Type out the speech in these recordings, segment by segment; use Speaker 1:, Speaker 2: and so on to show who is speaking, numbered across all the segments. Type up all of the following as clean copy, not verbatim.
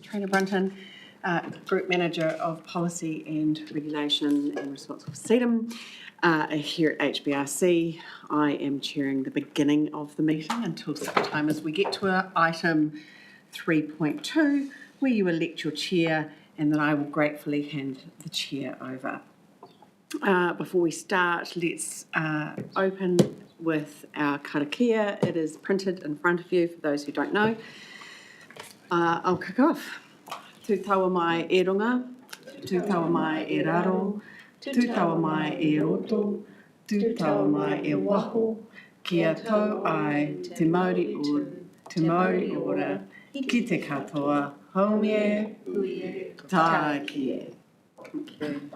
Speaker 1: Trainer Brunton, Group Manager of Policy and Regulation and responsible for CDEM here at HBRC. I am chairing the beginning of the meeting until such time as we get to item 3.2, where you elect your chair, and then I will gratefully hand the chair over. Before we start, let's open with our karakia. It is printed in front of you for those who don't know. I'll kick off. Tū taua mai e runga, tū taua mai e raro, tū taua mai e roto, tū taua mai e waho, kia tau ai te Māori ora, ki te katoa, haumie, tākie. Thank you.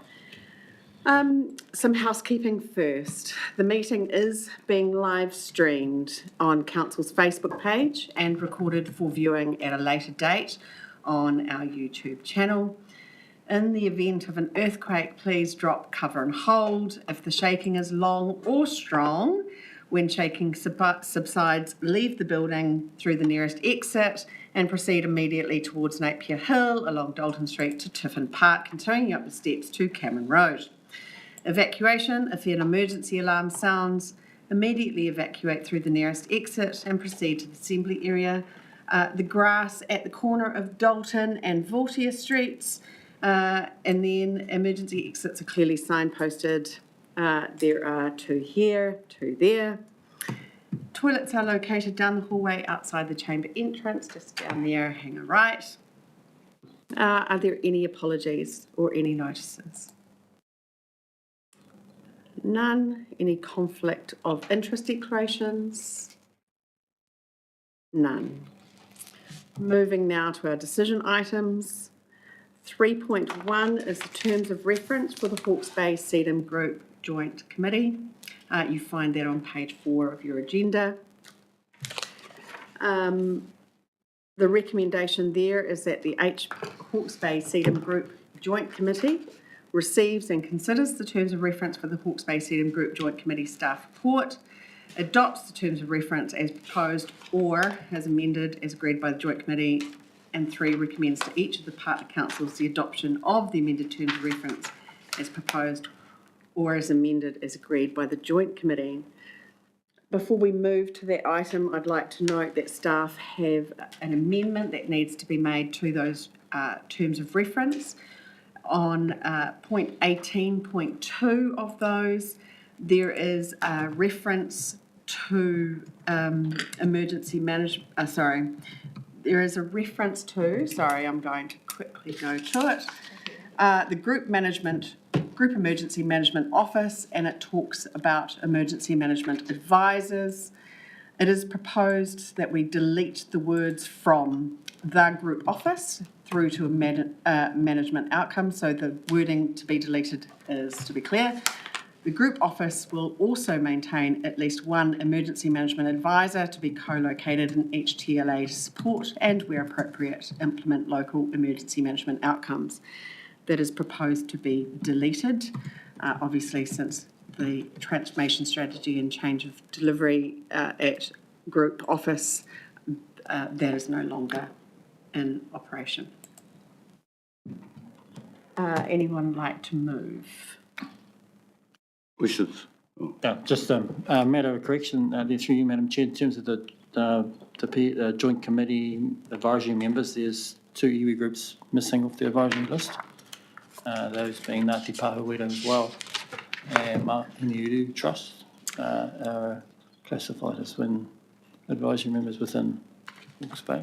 Speaker 1: Some housekeeping first. The meeting is being live streamed on Council's Facebook page and recorded for viewing at a later date on our YouTube channel. In the event of an earthquake, please drop cover and hold. If the shaking is long or strong, when shaking subsides, leave the building through the nearest exit and proceed immediately towards Napier Hill along Dalton Street to Tiffin Park, continuing up the steps to Cameron Road. Evacuation: if an emergency alarm sounds, immediately evacuate through the nearest exit and proceed to the assembly area. The grass at the corner of Dalton and Vaultier Streets, and then emergency exits are clearly signposted. There are 2 here, 2 there. Toilets are located down the hallway outside the chamber entrance, just down there, hang a right. Are there any apologies or any notices? None. Any conflict of interest declarations? None. Moving now to our decision items. 3.1 is the terms of reference for the Hawke's Bay CDEM Group Joint Committee. You find that on page 4 of your agenda. The recommendation there is that the Hawke's Bay CDEM Group Joint Committee receives and considers the terms of reference for the Hawke's Bay CDEM Group Joint Committee staff report, adopts the terms of reference as proposed or as amended as agreed by the Joint Committee, and 3, recommends to each of the partner councils the adoption of the amended terms of reference as proposed or as amended as agreed by the Joint Committee. Before we move to that item, I'd like to note that staff have an amendment that needs to be made to those terms of reference. On point 18.2 of those, there is a reference to emergency management. There is a reference to. Sorry, I'm going to quickly go to it. The Group Emergency Management Office, and it talks about emergency management advisors. It is proposed that we delete the words from the group office through to a management outcome. So the wording to be deleted is, to be clear, the group office will also maintain at least 1 emergency management advisor to be co-located in each TLA to support and, where appropriate, implement local emergency management outcomes. That is proposed to be deleted, obviously, since the transformation strategy and change of delivery at group office, that is no longer in operation. Anyone like to move?
Speaker 2: Wishes.
Speaker 3: Oh. Yeah, just a matter of correction there through you, Madam Chair, in terms of the Joint Committee advisory members, there's 2 iwi groups missing off the advisory list, those being Ngāti Pāhuera as well, and Iniuru Trust are classified as advisory members within Hawke's Bay.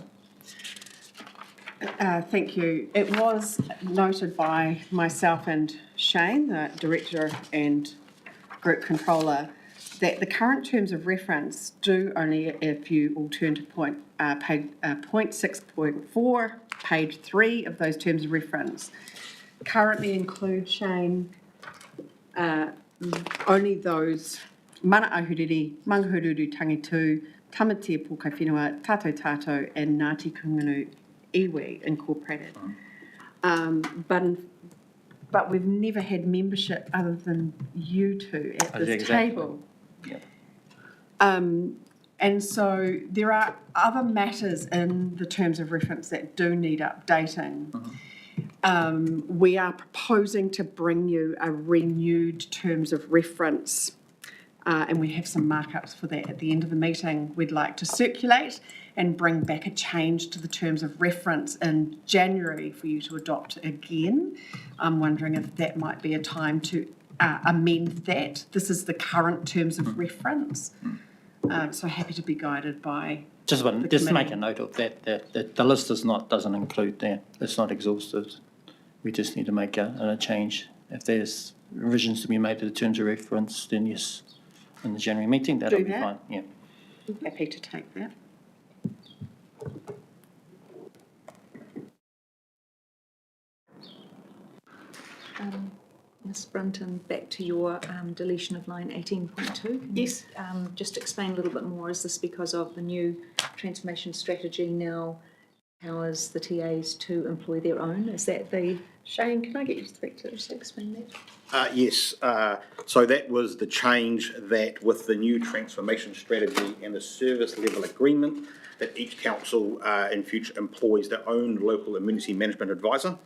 Speaker 1: Thank you. It was noted by myself and Shane, the Director and Group Controller, that the current terms of reference do only, if you all turn to point 6.4, page 3 of those terms of reference, currently include, Shane, only those mana ahuriri, mangahururu tangitu, tamatia pōkai whenua, tātou tātou, and Ngāti Kungunu iwi incorporated. But we've never had membership other than you 2 at this table.
Speaker 3: Yep.
Speaker 1: And so there are other matters in the terms of reference that do need updating. We are proposing to bring you a renewed terms of reference, and we have some markups for that at the end of the meeting. We'd like to circulate and bring back a change to the terms of reference in January for you to adopt again. I'm wondering if that might be a time to amend that. This is the current terms of reference. So happy to be guided by
Speaker 3: Just
Speaker 1: committee.
Speaker 3: make a note of that the list doesn't include that. It's not exhaustive. We just need to make a change. If there's revisions to be made to the terms of reference, then yes, in the January meeting, that'll be fine. Yeah.
Speaker 1: I'm happy to take that.
Speaker 2: Ms Brunton, back to your deletion of line 18.2.
Speaker 1: Yes.
Speaker 2: Just explain a little bit more. Is this because of the new transformation strategy now powers the TAs to employ their own? Is that the...
Speaker 1: Shane, can I get you to speak to just explain that?
Speaker 4: Yes, so that was the change that with the new transformation strategy and the service level agreement that each council in future employs their own local emergency management advisor.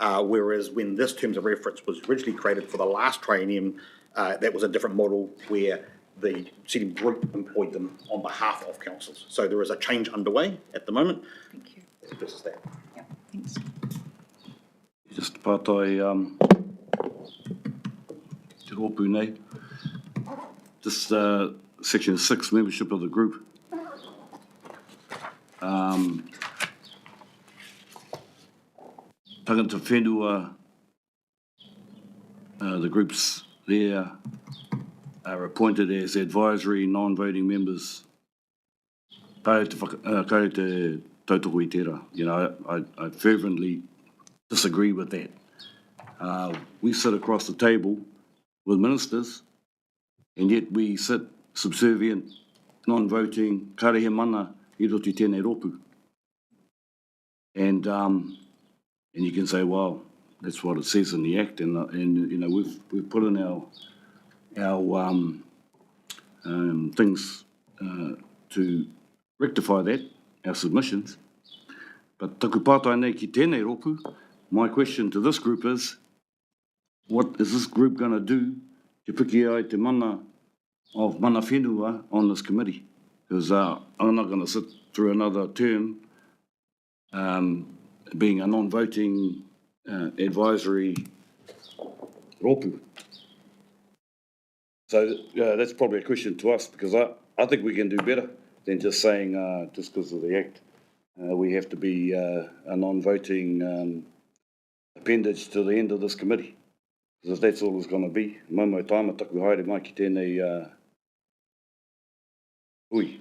Speaker 4: Whereas when this terms of reference was originally created for the last triennium, that was a different model where the CDEM group employed them on behalf of councils. So there is a change underway at the moment.
Speaker 2: Thank you.
Speaker 4: This is that.
Speaker 2: Yeah, thanks.
Speaker 5: Just pātai te rōpū nei. Just section 6, membership of the group. Tangata whenua, the groups there are appointed as advisory non-voting members. Kaore te tautoko I tērā. You know, I fervently disagree with that. We sit across the table with ministers, and yet we sit subservient, non-voting, karehe mana I roti tēnei rōpū. And you can say, well, that's what it says in the Act, and you know we've put in our things to rectify that, our submissions. But taku pātai nei ki tēnei rōpū, my question to this group is, what is this group going to do to piki ai te mana of mana whenua on this committee? Because I'm not going to sit through another term being a non-voting advisory rōpū. So that's probably a question to us, because I think we can do better than just saying just because of the Act we have to be a non-voting appendage to the end of this committee. Because if that's all it's going to be, maumau tāma taku haere mai ki tēnei ui.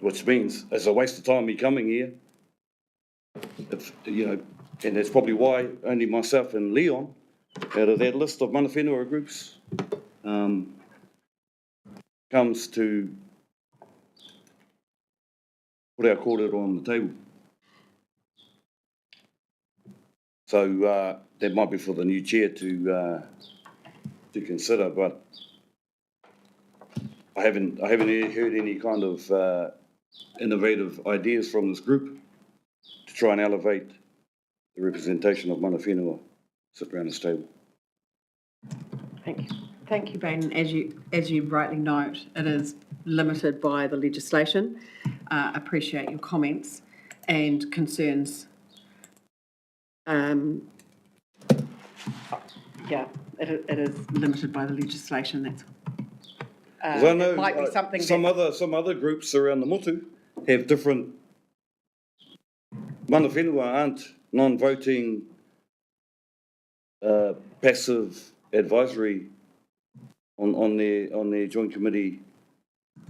Speaker 5: Which means it's a waste of time me coming here. If, you know, and that's probably why only myself and Leon, out of that list of mana whenua groups, comes to put our kōrero on the table. So that might be for the new chair to consider, but I haven't heard any kind of innovative ideas from this group to try and elevate the representation of mana whenua sit around this table.
Speaker 1: Thank you. Thank you, Baden. As you rightly note, it is limited by the legislation. Appreciate your comments and concerns. Yeah, it is limited by the legislation. That's
Speaker 5: I know
Speaker 1: it might be something
Speaker 5: some other groups around the motu have different mana whenua aren't non-voting passive advisory on their joint committee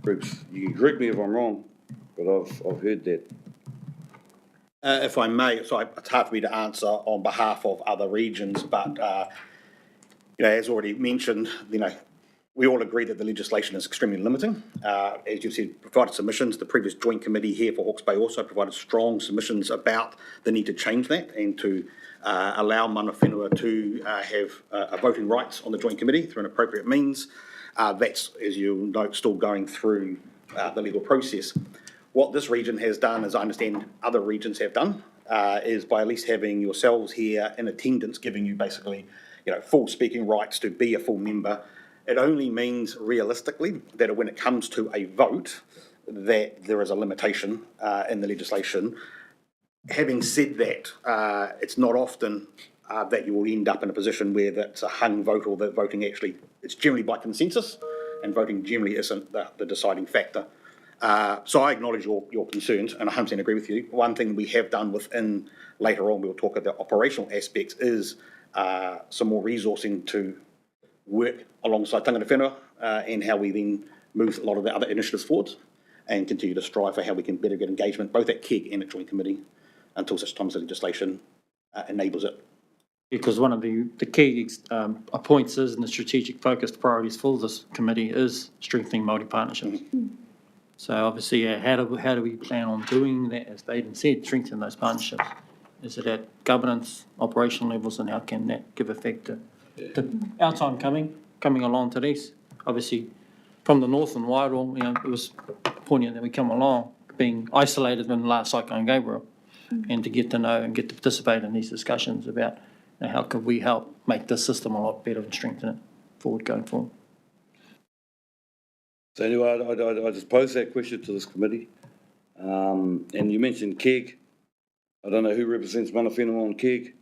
Speaker 5: groups. You can correct me if I'm wrong, but I've heard that.
Speaker 4: If I may, so it's hard for me to answer on behalf of other regions, but you know, as already mentioned, you know, we all agree that the legislation is extremely limiting. As you've said, provided submissions. The previous joint committee here for Hawke's Bay also provided strong submissions about the need to change that and to allow mana whenua to have voting rights on the joint committee through an appropriate means. That's, as you'll note, still going through the legal process. What this region has done, as I understand other regions have done, is by at least having yourselves here in attendance, giving you basically, full speaking rights to be a full member. It only means realistically that when it comes to a vote, that there is a limitation in the legislation. Having said that, it's not often that you will end up in a position where that's a hung vote, or that voting actually, it's generally by consensus, and voting generally isn't the deciding factor. So I acknowledge your concerns, and I 100% agree with you. One thing we have done within, later on we'll talk about the operational aspects, is some more resourcing to work alongside tangata whenua, and how we then move a lot of the other initiatives forward, and continue to strive for how we can better get engagement both at KEG and at Joint Committee until such time as the legislation enables it.
Speaker 3: Because one of the key points is, and the strategic focused priorities for this committee is strengthening Māori partnerships. So obviously, how do we plan on doing that, as Baden said, strengthen those partnerships? Is it at governance, operational levels, and how can that give effect to our time coming along to these? Obviously, from the north and Wairoa, it was poignant that we come along, being isolated in the last Cyclone Gabrielle, and to get to know and get to participate in these discussions about how could we help make this system a lot better and strengthen it going forward.
Speaker 5: So anyway, I just posed that question to this committee. And you mentioned KEG. I don't know who represents mana whenua on KEG.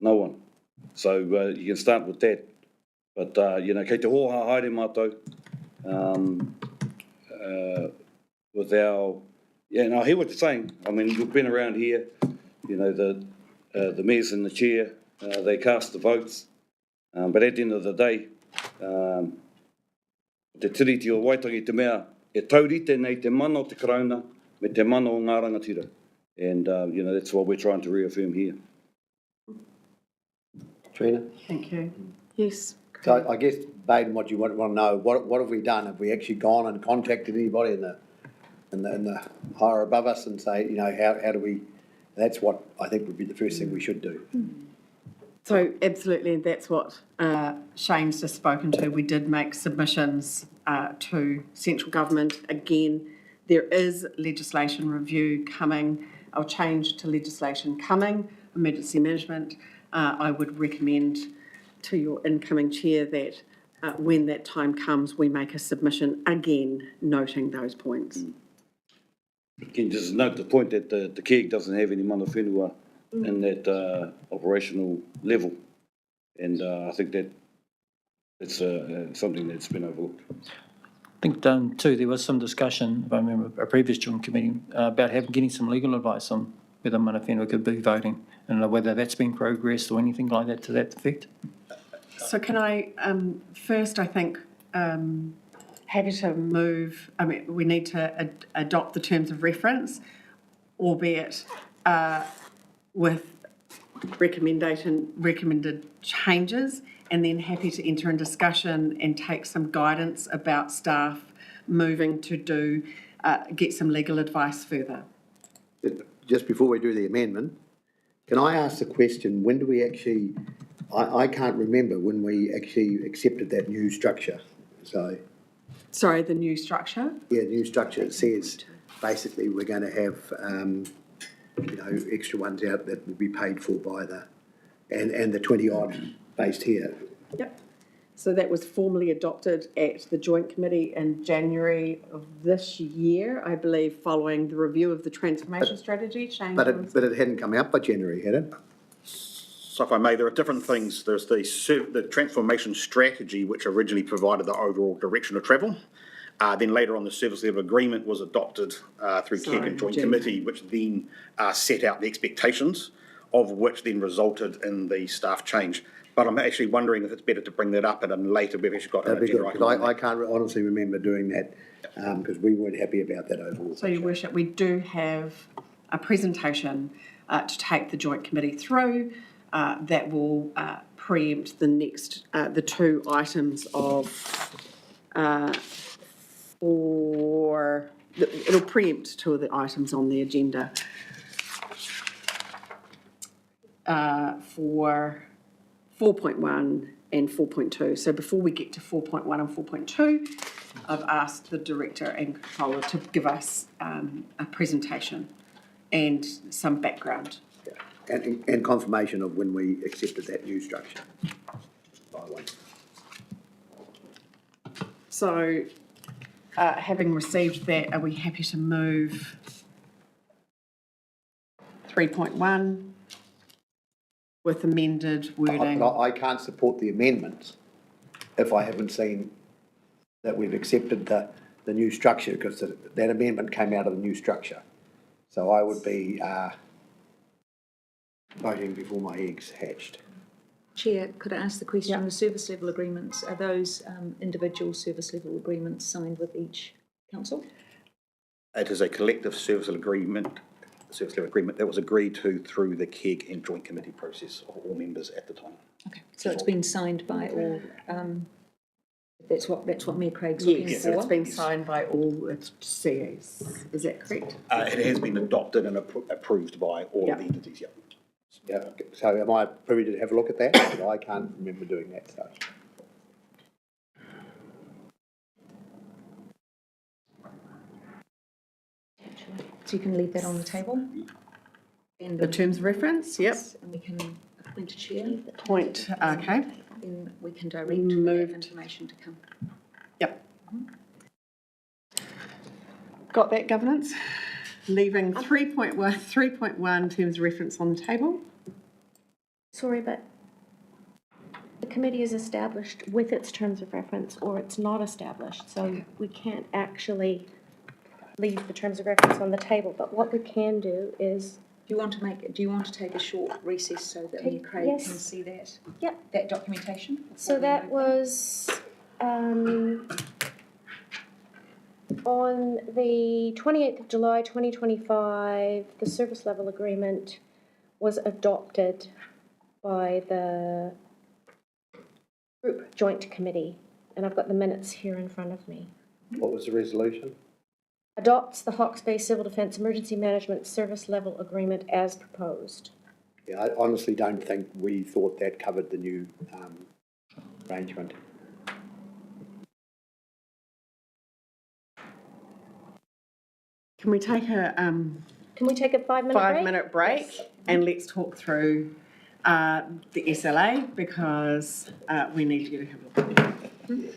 Speaker 5: No one. So you can start with that. But, kei te hoha haere mātou, with our, and I hear what you're saying. I mean, you've been around here, the mayors and the chair, they cast the votes. But at the end of the day, te tiriti o Waitangi te mea, e taurite nei te mana o te karauna, me te mana o ngā rangatira. And, that's what we're trying to reaffirm here.
Speaker 6: Trina?
Speaker 1: Thank you. Yes.
Speaker 6: So I guess, Baden, what you want to know, what have we done? Have we actually gone and contacted anybody in the higher above us and say, how do we, that's what I think would be the first thing we should do.
Speaker 1: So absolutely, that's what Shane's just spoken to. We did make submissions to central government. Again, there is legislation review coming, or change to legislation coming, emergency management. I would recommend to your incoming chair that when that time comes, we make a submission again, noting those points.
Speaker 5: Can you just note the point that the KEG doesn't have any mana whenua in that operational level, and I think that it's something that's been overlooked.
Speaker 3: I think, too, there was some discussion, if I remember, a previous joint committee, about getting some legal advice on whether mana whenua could be voting, and whether that's been progressed or anything like that to that effect.
Speaker 1: So can I, first I think, happy to move, we need to adopt the terms of reference, albeit with recommended changes, and then happy to enter in discussion and take some guidance about staff moving to get some legal advice further.
Speaker 6: Just before we do the amendment, can I ask the question, when do we actually, I can't remember when we actually accepted that new structure, so.
Speaker 1: Sorry, the new structure?
Speaker 6: Yeah, new structure, it says basically we're going to have, extra ones out that will be paid for by and the 20 odd based here.
Speaker 1: Yep. So that was formally adopted at the Joint Committee in January of this year, I believe, following the review of the transformation strategy.
Speaker 6: But it hadn't come out by January, had it?
Speaker 4: So if I may, there are different things. There's the transformation strategy, which originally provided the overall direction of travel. Then later on, the service level agreement was adopted through KEG and Joint Committee, which then set out the expectations, of which then resulted in the staff change. But I'm actually wondering if it's better to bring that up at a later, we've actually got an agenda item.
Speaker 6: I can't honestly remember doing that because we weren't happy about that overall.
Speaker 1: So, Your Worship, we do have a presentation to take the Joint Committee through that will preempt the next, the two items of, it'll preempt two of the items on the agenda for 4.1 and 4.2. So before we get to 4.1 and 4.2, I've asked the Director and Controller to give us a presentation and some background.
Speaker 6: And confirmation of when we accepted that new structure. By the way.
Speaker 1: So, having received that, are we happy to move 3.1 with amended wording?
Speaker 6: But I can't support the amendments if I haven't seen that we've accepted the new structure, because that amendment came out of the new structure. So I would be voting before my eggs hatched.
Speaker 2: Chair, could I ask the question, the service level agreements, are those individual service level agreements signed with each council?
Speaker 4: It is a collective service level agreement that was agreed to through the KEG and joint committee process of all members at the time.
Speaker 2: Okay, so it's been signed by all, that's what Mayor Craig's looking for?
Speaker 1: Yes, it's been signed by all its CEs. Is that correct?
Speaker 4: It has been adopted and approved by all of the entities, yeah.
Speaker 6: Yeah, so am I privy to have a look at that? Because I can't remember doing that, so.
Speaker 2: So you can leave that on the table? And
Speaker 1: The terms of reference, yep.
Speaker 2: and we can appoint a chair,
Speaker 1: Point, okay,
Speaker 2: then we can direct that
Speaker 1: Moved.
Speaker 2: information to come.
Speaker 1: yep. Got that, governance? Leaving 3.1 terms of reference on the table.
Speaker 7: Sorry, but the committee is established with its terms of reference, or it's not established, so we can't actually leave the terms of reference on the table, but what we can do is,
Speaker 2: Do you want to take a short recess so that Mayor Craig
Speaker 7: Yes.
Speaker 2: can see that?
Speaker 7: Yep.
Speaker 2: That documentation?
Speaker 7: so that was, on the 28th of July 2025, the service level agreement was adopted by the group joint committee, and I've got the minutes here in front of me.
Speaker 6: What was the resolution?
Speaker 7: Adopts the Hawke's Bay Civil Defence Emergency Management Service Level Agreement as proposed.
Speaker 6: Yeah, I honestly don't think we thought that covered the new arrangement.
Speaker 1: Can we take a
Speaker 7: Can we take a 5-minute break?
Speaker 1: 5-minute break and let's talk through the SLA, because we need you to have a look at it.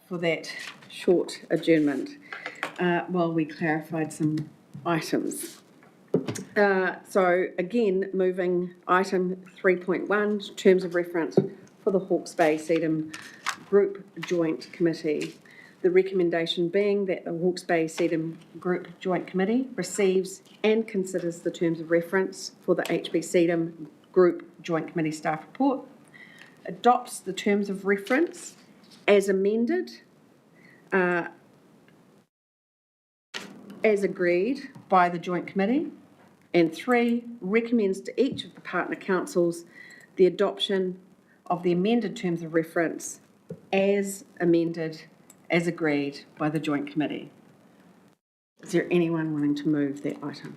Speaker 1: for that short adjournment while we clarified some items. So again, moving item 3.1, terms of reference for the Hawke's Bay CDEM Group Joint Committee. The recommendation being that the Hawke's Bay CDEM Group Joint Committee receives and considers the terms of reference for the HB CDEM Group Joint Committee staff report, adopts the terms of reference as amended, as agreed by the Joint Committee, and 3, recommends to each of the partner councils the adoption of the amended terms of reference as amended, as agreed by the Joint Committee. Is there anyone willing to move that item?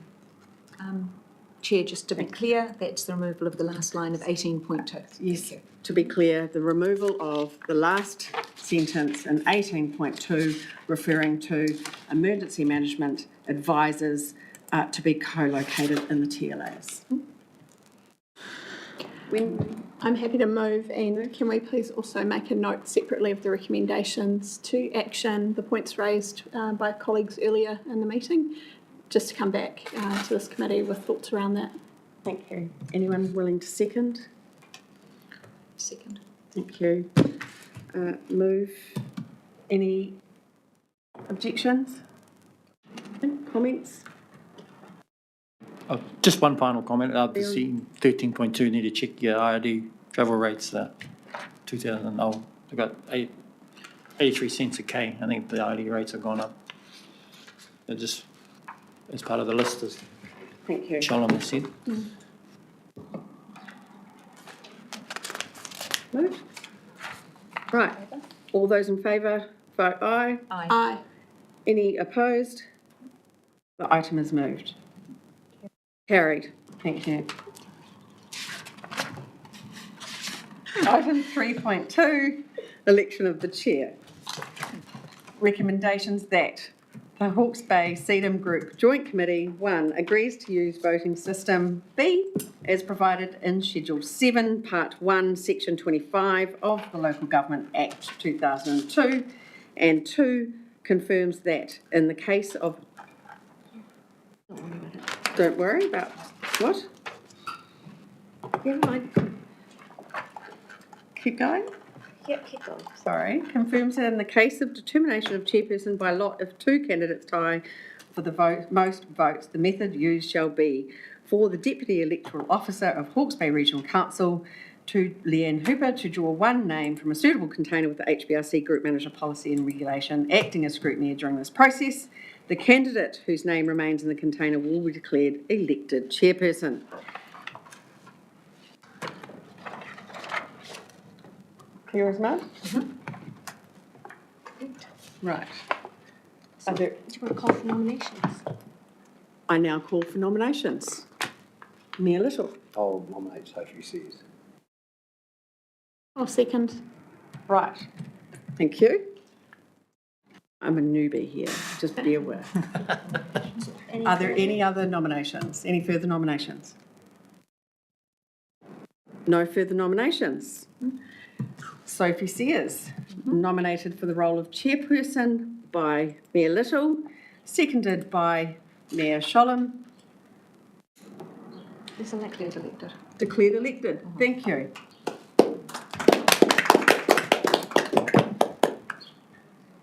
Speaker 2: Chair, just to be clear, that's the removal of the last line of 18.2.
Speaker 1: Yes, to be clear, the removal of the last sentence in 18.2 referring to emergency management advisors to be co-located in the TLAs.
Speaker 8: I'm happy to move, and can we please also make a note separately of the recommendations to action, the points raised by colleagues earlier in the meeting, just to come back to this committee with thoughts around that.
Speaker 1: Thank you. Anyone willing to second?
Speaker 2: Second.
Speaker 1: Thank you. Move. Any objections? Comments?
Speaker 3: Oh, just one final comment. The scene 13.2, need to check your IRD travel rates. 2000, they got 83 cents a K. I think the IRD rates have gone up. They're just as part of the list, as
Speaker 1: Thank you.
Speaker 3: Shalom said.
Speaker 1: Moved. Right. All those in favour, vote aye.
Speaker 8: Aye.
Speaker 1: Any opposed? The item is moved. Carried. Thank you. Item 3.2, election of the chair. Recommendations that the Hawke's Bay CDEM Group Joint Committee, 1, agrees to use voting system B as provided in Schedule 7, Part 1, Section 25 of the Local Government Act 2002, and 2, confirms that in the case of... Don't worry about what? Yeah, keep going.
Speaker 7: Yep, keep going.
Speaker 1: Sorry, confirms that in the case of determination of chairperson by lot if 2 candidates tie for the most votes, the method used shall be for the Deputy Electoral Officer of Hawke's Bay Regional Council to Leanne Hooper to draw one name from a suitable container with the HBRC Group Manager Policy and Regulation acting as scrutineer during this process. The candidate whose name remains in the container will be declared elected chairperson. Clear as mud? Right. Are there,
Speaker 7: Do you want to call for nominations?
Speaker 1: I now call for nominations. Mayor Little.
Speaker 6: I'll nominate Sophie Sears.
Speaker 8: I'll second.
Speaker 1: Right. Thank you. I'm a newbie here, just be aware. Are there any other nominations? Any further nominations? No further nominations. Sophie Sears, nominated for the role of chairperson by Mayor Little, seconded by Mayor Sholem.
Speaker 2: Is elected.
Speaker 1: Declared elected. Thank you.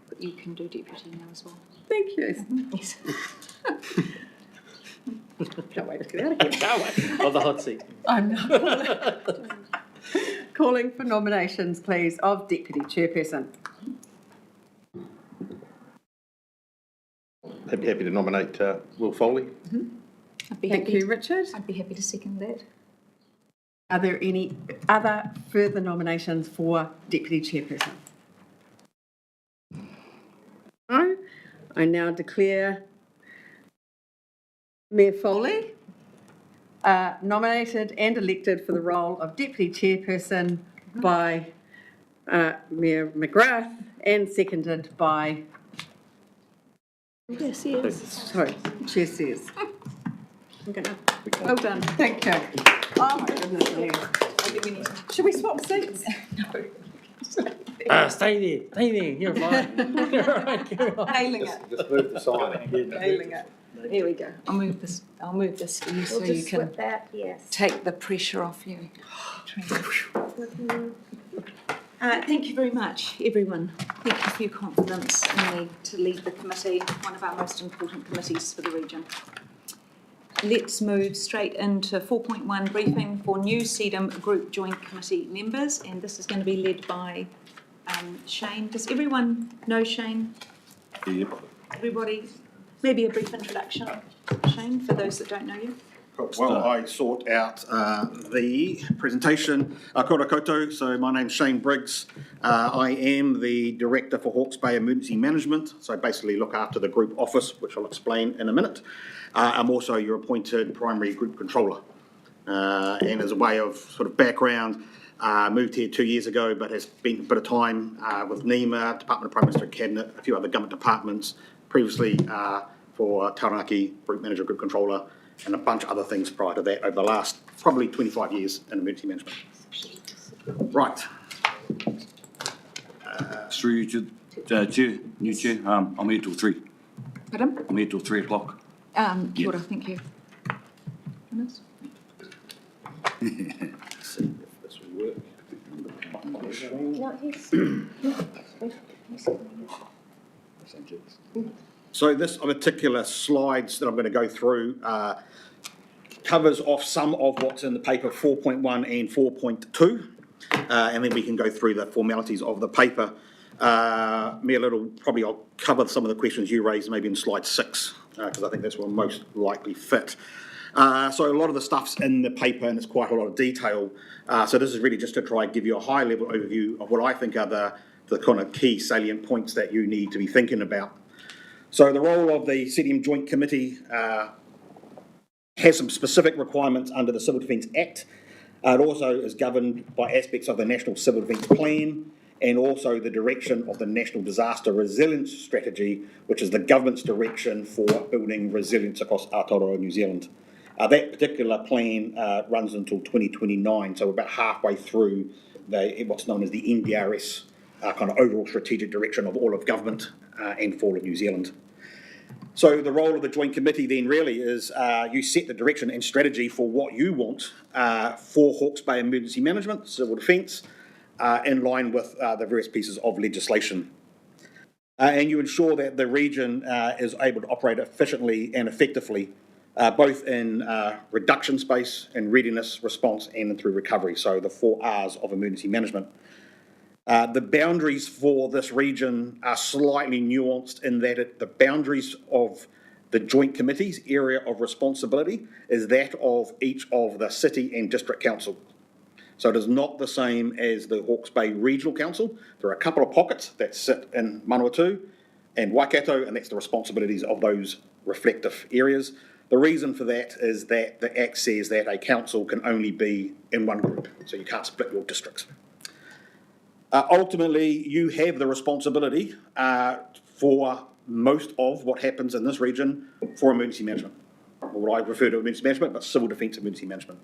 Speaker 2: But you can do deputy now as well.
Speaker 1: Thank you.
Speaker 2: Yes.
Speaker 1: Can't wait to get out of here.
Speaker 3: Of the hot seat.
Speaker 1: I'm not calling for nominations, please, of deputy chairperson.
Speaker 9: Happy to nominate Will Foley.
Speaker 2: I'd be
Speaker 1: Thank
Speaker 2: happy.
Speaker 1: you, Richard.
Speaker 2: I'd be happy to second that.
Speaker 1: Are there any other further nominations for deputy chairperson? No. I now declare Mayor Foley nominated and elected for the role of deputy chairperson by Mayor McGrath and seconded by,
Speaker 8: Yes, yes.
Speaker 1: sorry, Chair Sears. I'm gonna, well done, thank you. Oh my goodness me. Should we swap seats? No.
Speaker 3: Stay there, you're fine. You're all right, carry on.
Speaker 2: Nailing it,
Speaker 6: Just move the sign.
Speaker 2: nailing it. Here we go. I'll move this for you so
Speaker 7: We'll
Speaker 2: you
Speaker 7: just
Speaker 2: can
Speaker 7: swip that, yes.
Speaker 2: take the pressure off you. Thank you very much, everyone. Thank you for your confidence in me to lead the committee, one of our most important committees for the region. Let's move straight into 4.1 briefing for new CDEM Group Joint Committee members, and this is going to be led by Shane. Does everyone know Shane?
Speaker 5: Yep.
Speaker 2: Everybody, maybe a brief introduction, Shane, for those that don't know you.
Speaker 4: Well, I sought out the presentation. Kia ora koutou. So my name's Shane Briggs. I am the Director for Hawke's Bay Emergency Management. So I basically look after the group office, which I'll explain in a minute. I'm also your appointed primary group controller. And as a way of sort of background, moved here 2 years ago, but has spent a bit of time with NEMA, Department of Prime Minister Cabinet, a few other government departments, previously for Taranaki, Group Manager, Group Controller, and a bunch of other things prior to that over the last probably 25 years in emergency management. Right.
Speaker 5: Through you, Chair, new Chair, I'm here till 3.
Speaker 2: Pardon?
Speaker 5: I'm here till 3 o'clock.
Speaker 2: Kia ora, thank you. Dennis?
Speaker 4: See if this will work.
Speaker 7: No, he's.
Speaker 4: So this particular slides that I'm going to go through covers off some of what's in the paper 4.1 and 4.2, and then we can go through the formalities of the paper. Probably I'll cover some of the questions you raised maybe in slide 6, because I think that's where most likely fit. So a lot of the stuff's in the paper and it's quite a lot of detail. So this is really just to try and give you a high level overview of what I think are the kind of key salient points that you need to be thinking about. So the role of the CDEM Joint Committee has some specific requirements under the Civil Defence Act. It also is governed by aspects of the National Civil Defence Plan and also the direction of the National Disaster Resilience Strategy, which is the government's direction for building resilience across Aotearoa, New Zealand. That particular plan runs until 2029, so we're about halfway through what's known as the NDRS kind of overall strategic direction of all of government and for all of New Zealand. So the role of the Joint Committee then really is you set the direction and strategy for what you want for Hawke's Bay Emergency Management, Civil Defence, in line with the various pieces of legislation. And you ensure that the region is able to operate efficiently and effectively, both in reduction space, in readiness, response, and through recovery. So the 4 R's of emergency management. The boundaries for this region are slightly nuanced in that the boundaries of the Joint Committee's area of responsibility is that of each of the city and district council. So it is not the same as the Hawke's Bay Regional Council. There are a couple of pockets that sit in Manawatu and Waikato, and that's the responsibilities of those reflective areas. The reason for that is that the Act says that a council can only be in one group, so you can't split your districts. Ultimately, you have the responsibility for most of what happens in this region for emergency management, or what I refer to as emergency management, but civil defence emergency management.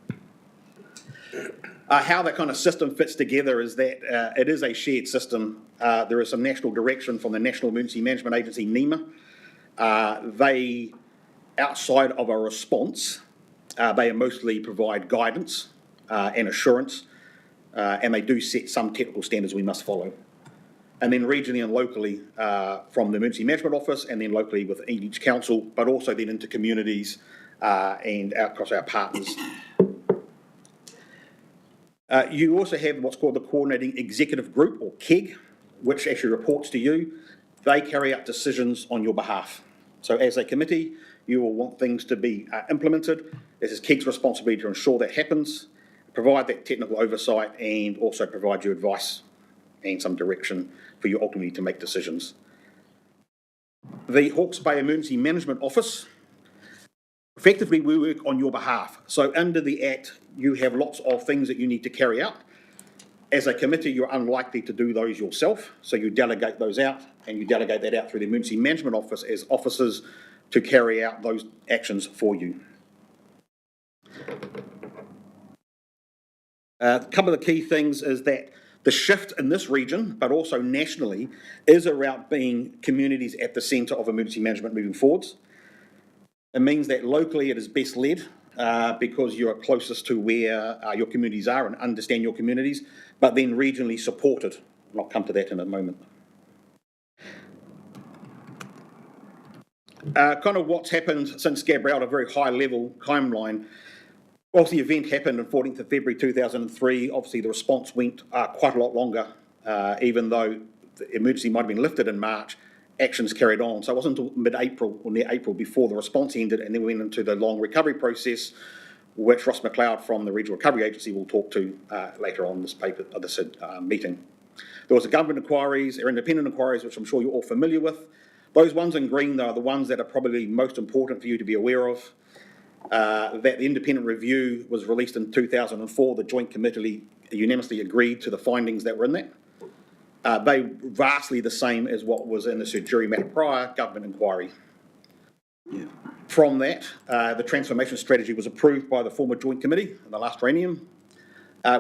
Speaker 4: How that kind of system fits together is that it is a shared system. There is some national direction from the National Emergency Management Agency, NEMA. They, outside of a response, they mostly provide guidance and assurance, and they do set some technical standards we must follow. And then regionally and locally from the Emergency Management Office, and then locally with each council, but also then into communities and across our partners. You also have what's called the Coordinating Executive Group, or KEG, which actually reports to you. They carry out decisions on your behalf. So as a committee, you will want things to be implemented. This is KEG's responsibility to ensure that happens, provide that technical oversight, and also provide you advice and some direction for you ultimately to make decisions. The Hawke's Bay Emergency Management Office, effectively we work on your behalf. So under the Act, you have lots of things that you need to carry out. As a committee, you're unlikely to do those yourself, so you delegate those out, and you delegate that out through the Emergency Management Office as officers to carry out those actions for you. A couple of the key things is that The shift in this region, but also nationally, is around being communities at the centre of emergency management moving forwards. It means that locally it is best led because you are closest to where your communities are and understand your communities, but then regionally supported. And I'll come to that in a moment. Kind of what's happened since Gabrielle, at a very high level timeline. Whilst the event happened on 14th of February 2003, obviously the response went quite a lot longer, even though the emergency might have been lifted in March, actions carried on. So it wasn't until mid-April or near April before the response ended, and then we went into the long recovery process, which Ross McLeod from the Regional Recovery Agency will talk to later on this meeting. There was government inquiries, or independent inquiries, which I'm sure you're all familiar with. Those ones in green, though, are the ones that are probably most important for you to be aware of. That the independent review was released in 2004. The Joint Committee unanimously agreed to the findings that were in that. They were vastly the same as what was in the Sir Jury Matter prior government inquiry. Yeah. From that, the transformation strategy was approved by the former Joint Committee in the last triennium,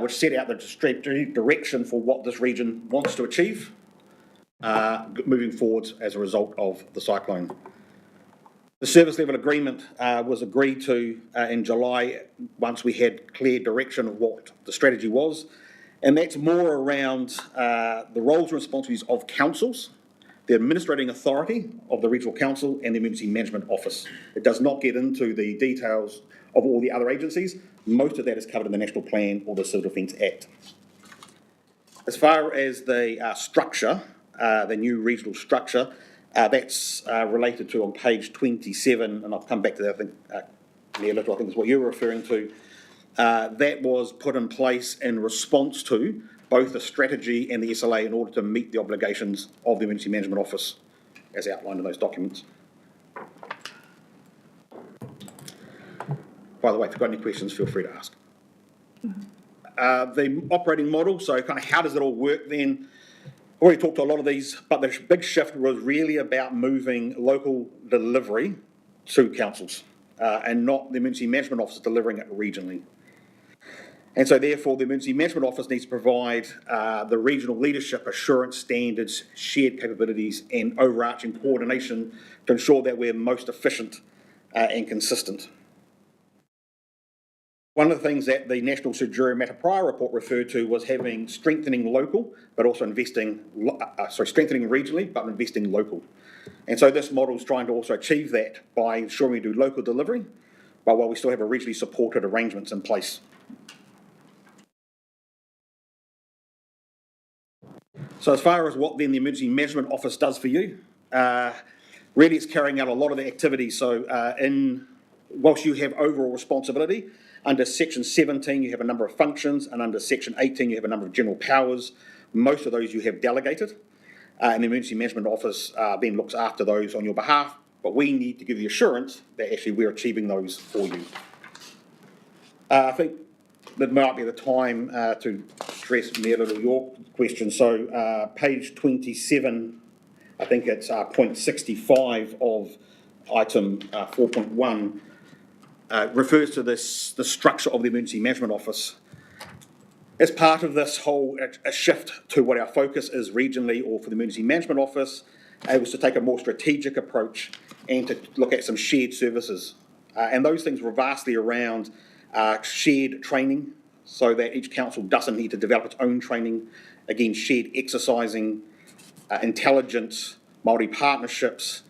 Speaker 4: which set out the strategic direction for what this region wants to achieve moving forward as a result of the cyclone. The service level agreement was agreed to in July once we had clear direction of what the strategy was, and that's more around the roles and responsibilities of councils, the administrating authority of the Regional Council and the Emergency Management Office. It does not get into the details of all the other agencies. Most of that is covered in the National Plan or the Civil Defence Act. As far as the structure, the new regional structure, that's related to on page 27, and I'll come back to that, I think, near little, I think is what you're referring to. That was put in place in response to both the strategy and the SLA in order to meet the obligations of the Emergency Management Office as outlined in those documents. By the way, if you've got any questions, feel free to ask. The operating model, so kind of how does it all work then? I've already talked to a lot of these, but the big shift was really about moving local delivery to councils and not the Emergency Management Office delivering it regionally. And so therefore the Emergency Management Office needs to provide the regional leadership assurance standards, shared capabilities and overarching coordination to ensure that we're most efficient and consistent. One of the things that the National Sir Jury Matter prior report referred to was having strengthening local, but also strengthening regionally, but investing local. And so this model is trying to also achieve that by ensuring we do local delivery, but while we still have a regionally supported arrangements in place. So as far as what then the Emergency Management Office does for you, really it's carrying out a lot of the activities. So whilst you have overall responsibility, under Section 17 you have a number of functions, and under Section 18 you have a number of general powers. Most of those you have delegated, and the Emergency Management Office then looks after those on your behalf, but we need to give the assurance that actually we're achieving those for you. I think that might be the time to stress me a little your question. So page 27, I think it's point 65 of item 4.1, refers to the structure of the Emergency Management Office. As part of this whole shift to what our focus is regionally or for the Emergency Management Office, it was to take a more strategic approach and to look at some shared services. And those things were vastly around shared training, so that each council doesn't need to develop its own training. Again, shared exercising, intelligence, multi-partnerships,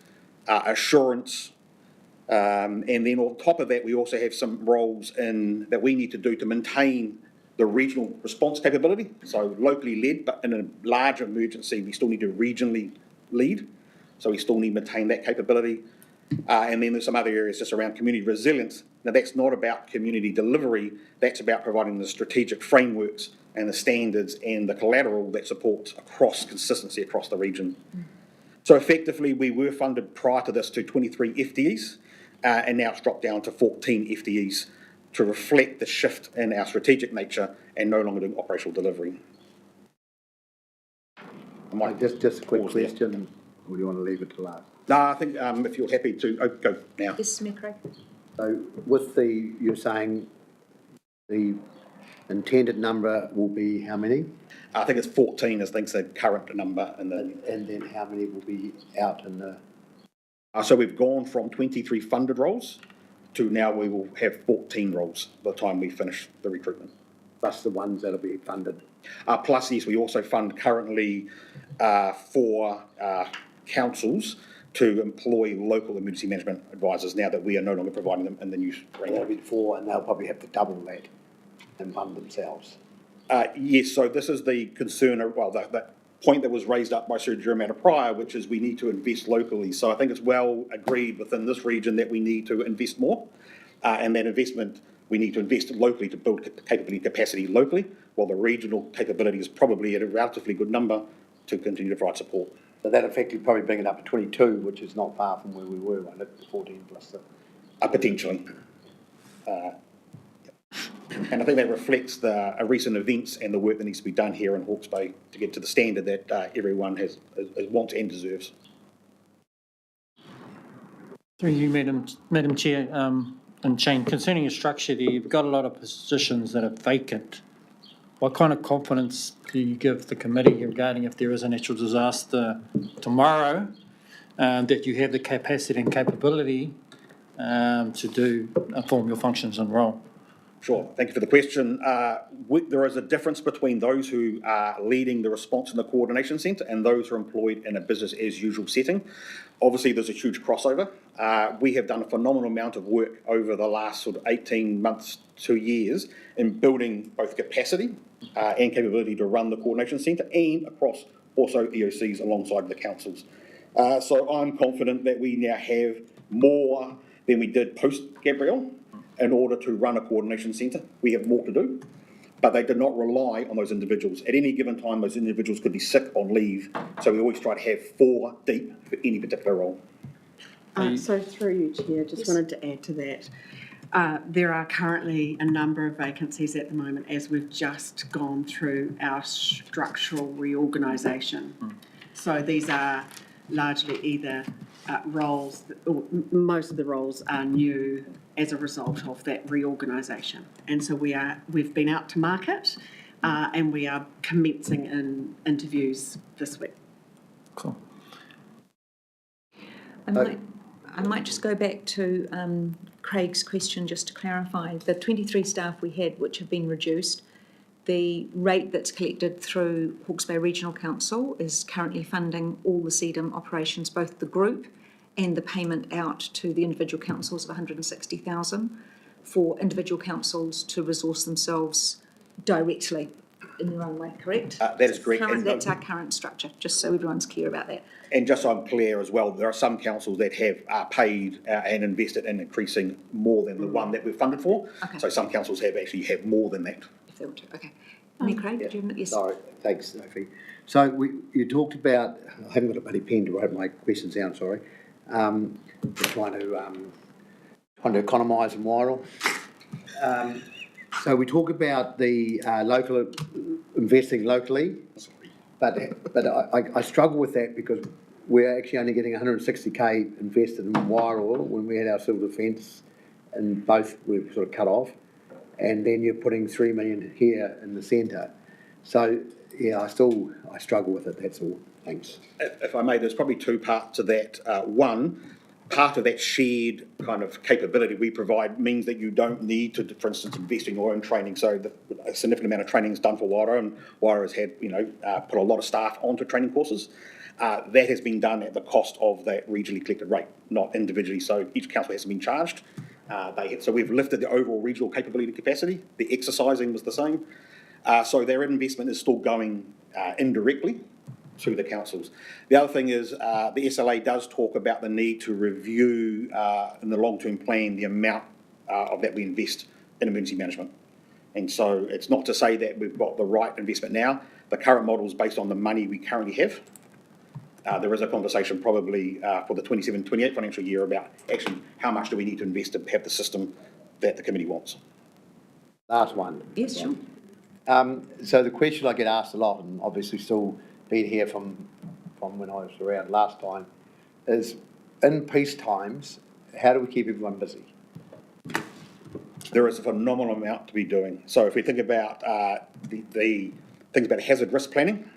Speaker 4: assurance. And then on top of that, we also have some roles that we need to do to maintain the regional response capability. So locally led, but in a large emergency, we still need to regionally lead. So we still need to maintain that capability. And then there's some other areas just around community resilience. Now that's not about community delivery, that's about providing the strategic frameworks and the standards and the collateral that supports consistency across the region. So effectively we were funded prior to this to 23 FTEs and now it's dropped down to 14 FTEs to reflect the shift in our strategic nature and no longer doing operational delivery.
Speaker 6: Just a quick question, or do you want to leave it to last?
Speaker 4: No, I think if you're happy to go now.
Speaker 2: Yes, Mayor Craig.
Speaker 6: So with you're saying the intended number will be how many?
Speaker 4: I think it's 14 is, I think, the current number in the.
Speaker 6: And then how many will be out in the,
Speaker 4: So we've gone from 23 funded roles to now we will have 14 roles by the time we finish the recruitment.
Speaker 6: plus the ones that'll be funded?
Speaker 4: Plus, yes, we also fund currently 4 councils to employ local emergency management advisors now that we are no longer providing them in the new
Speaker 6: That'll
Speaker 4: arrangement.
Speaker 6: be 4, and they'll probably have to double that and fund themselves.
Speaker 4: Yes, so this is the concern, well, the point that was raised up by Sir Jeremiah prior, which is we need to invest locally. So I think it's well agreed within this region that we need to invest more. And that investment, we need to invest locally to build capability capacity locally, while the regional capability is probably at a relatively good number to continue to provide support.
Speaker 6: So that effectively probably bring it up to 22, which is not far from where we were, right, at 14 plus the...
Speaker 4: Potentially. And I think that reflects the recent events and the work that needs to be done here in Hawke's Bay to get to the standard that everyone wants and deserves.
Speaker 3: Through you, Madam Chair, and Shane, concerning your structure there, you've got a lot of positions that are vacant. What kind of confidence do you give the committee regarding if there is a natural disaster tomorrow, that you have the capacity and capability to perform your functions and role?
Speaker 4: Sure, thank you for the question. There is a difference between those who are leading the response in the coordination centre and those who are employed in a business as usual setting. Obviously, there's a huge crossover. We have done a phenomenal amount of work over the last sort of 18 months, 2 years in building both capacity and capability to run the coordination centre and across also EOCs alongside the councils. So I'm confident that we now have more than we did post Gabrielle. In order to run a coordination centre, we have more to do, but they did not rely on those individuals. At any given time, those individuals could be sick on leave, so we always try to have 4 deep for any particular role.
Speaker 1: So through you, Chair, just wanted to add to that. There are currently a number of vacancies at the moment as we've just gone through our structural reorganisation. So these are largely either roles, or most of the roles are new as a result of that reorganisation. And so we've been out to market and we are commencing in interviews this week.
Speaker 3: Cool.
Speaker 2: I might just go back to Craig's question just to clarify. The 23 staff we had, which have been reduced, the rate that's collected through Hawke's Bay Regional Council is currently funding all the CDEM operations, both the group and the payment out to the individual councils of 160,000 for individual councils to resource themselves directly in their own way, correct?
Speaker 4: That is correct.
Speaker 2: That's our current structure, just so everyone's clear about that.
Speaker 4: And just so I'm clear as well, there are some councils that have paid and invested in increasing more than the one that we've funded for.
Speaker 2: Okay.
Speaker 4: So some councils have more than that.
Speaker 2: If they want to, okay. And then Craig, did you have, yes?
Speaker 6: Sorry, thanks, Sophie. So you talked about, I haven't got a bloody pen to write my questions down, sorry. We're trying to economise and while. So we talk about the local investing locally, but I struggle with that because we're actually only getting 160k invested in Wairoa when we had our civil defence, and both were sort of cut off, and then you're putting 3 million here in the centre. So yeah, I struggle with it. That's all. Thanks.
Speaker 4: If I may, there's probably 2 parts to that. One, part of that shared kind of capability we provide means that you don't need to, for instance, invest in your own training. So a significant amount of training is done for Wairoa, and Wairoa has had, put a lot of staff onto training courses. That has been done at the cost of that regionally collected rate, not individually. So each council has been charged. So we've lifted the overall regional capability capacity. The exercising was the same. So their investment is still going indirectly to the councils. The other thing is the SLA does talk about the need to review in the long-term plan the amount of that we invest in emergency management. And so it's not to say that we've got the right investment now. The current model is based on the money we currently have. There is a conversation probably for the 27-28 financial year about actually how much do we need to invest to have the system that the committee wants.
Speaker 6: Last one.
Speaker 2: Yes, sure.
Speaker 6: So the question I get asked a lot, and obviously still been here from when I was around last time, is in peace times, how do we keep everyone busy?
Speaker 4: there is a phenomenal amount to be doing. So if we think about the things about hazard risk planning,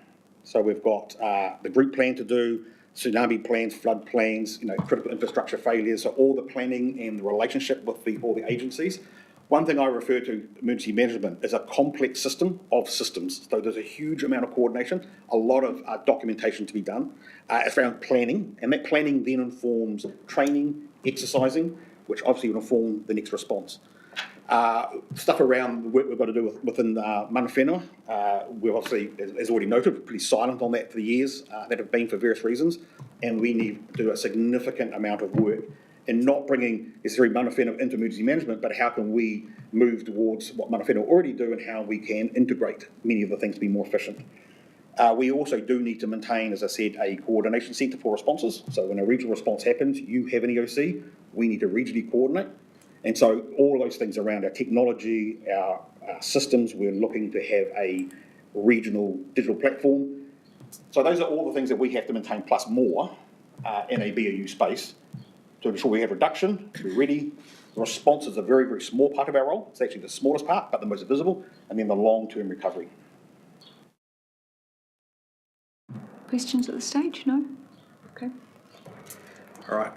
Speaker 4: so we've got the group plan to do, tsunami plans, flood plans, critical infrastructure failures, so all the planning and the relationship with all the agencies. One thing I refer to emergency management is a complex system of systems. So there's a huge amount of coordination, a lot of documentation to be done. It's around planning, and that planning then informs training, exercising, which obviously will inform the next response. Stuff around the work we've got to do within mana whenua. We're obviously, as already noted, pretty silent on that for the years that have been for various reasons, and we need to do a significant amount of work in not bringing necessarily mana whenua into emergency management, but how can we move towards what mana whenua already do and how we can integrate many of the things to be more efficient. We also do need to maintain, as I said, a coordination centre for responses. So when a regional response happens, you have an EOC, we need to regionally coordinate. And so all of those things around our technology, our systems, we're looking to have a regional digital platform. So those are all the things that we have to maintain plus more in a BAU space to ensure we have reduction, we're ready. The response is a very, very small part of our role. It's actually the smallest part, but the most visible, and then the long-term recovery.
Speaker 2: Questions at this stage? No? Okay.
Speaker 4: All right.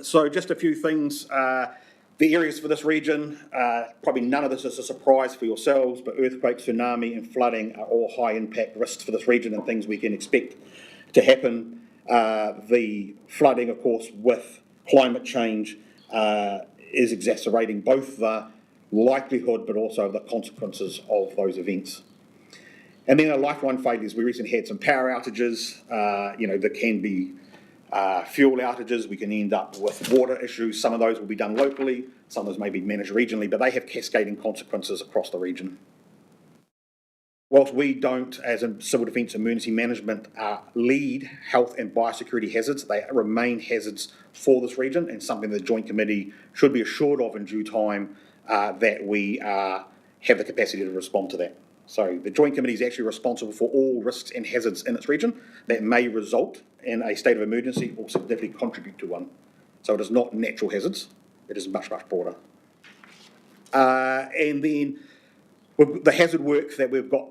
Speaker 4: So just a few things. The areas for this region, probably none of this is a surprise for yourselves, but earthquake, tsunami and flooding are all high impact risks for this region and things we can expect to happen. The flooding, of course, with climate change is exacerbating both the likelihood but also the consequences of those events. And then our lifeline failures, we recently had some power outages, there can be fuel outages, we can end up with water issues. Some of those will be done locally, some of those may be managed regionally, but they have cascading consequences across the region. Whilst we don't, as in civil defence emergency management, lead health and biosecurity hazards, they remain hazards for this region and something the Joint Committee should be assured of in due time that we have the capacity to respond to that. So the Joint Committee is actually responsible for all risks and hazards in its region that may result in a state of emergency or significantly contribute to one. So it is not natural hazards, it is much, much broader. And then the hazard work that we've got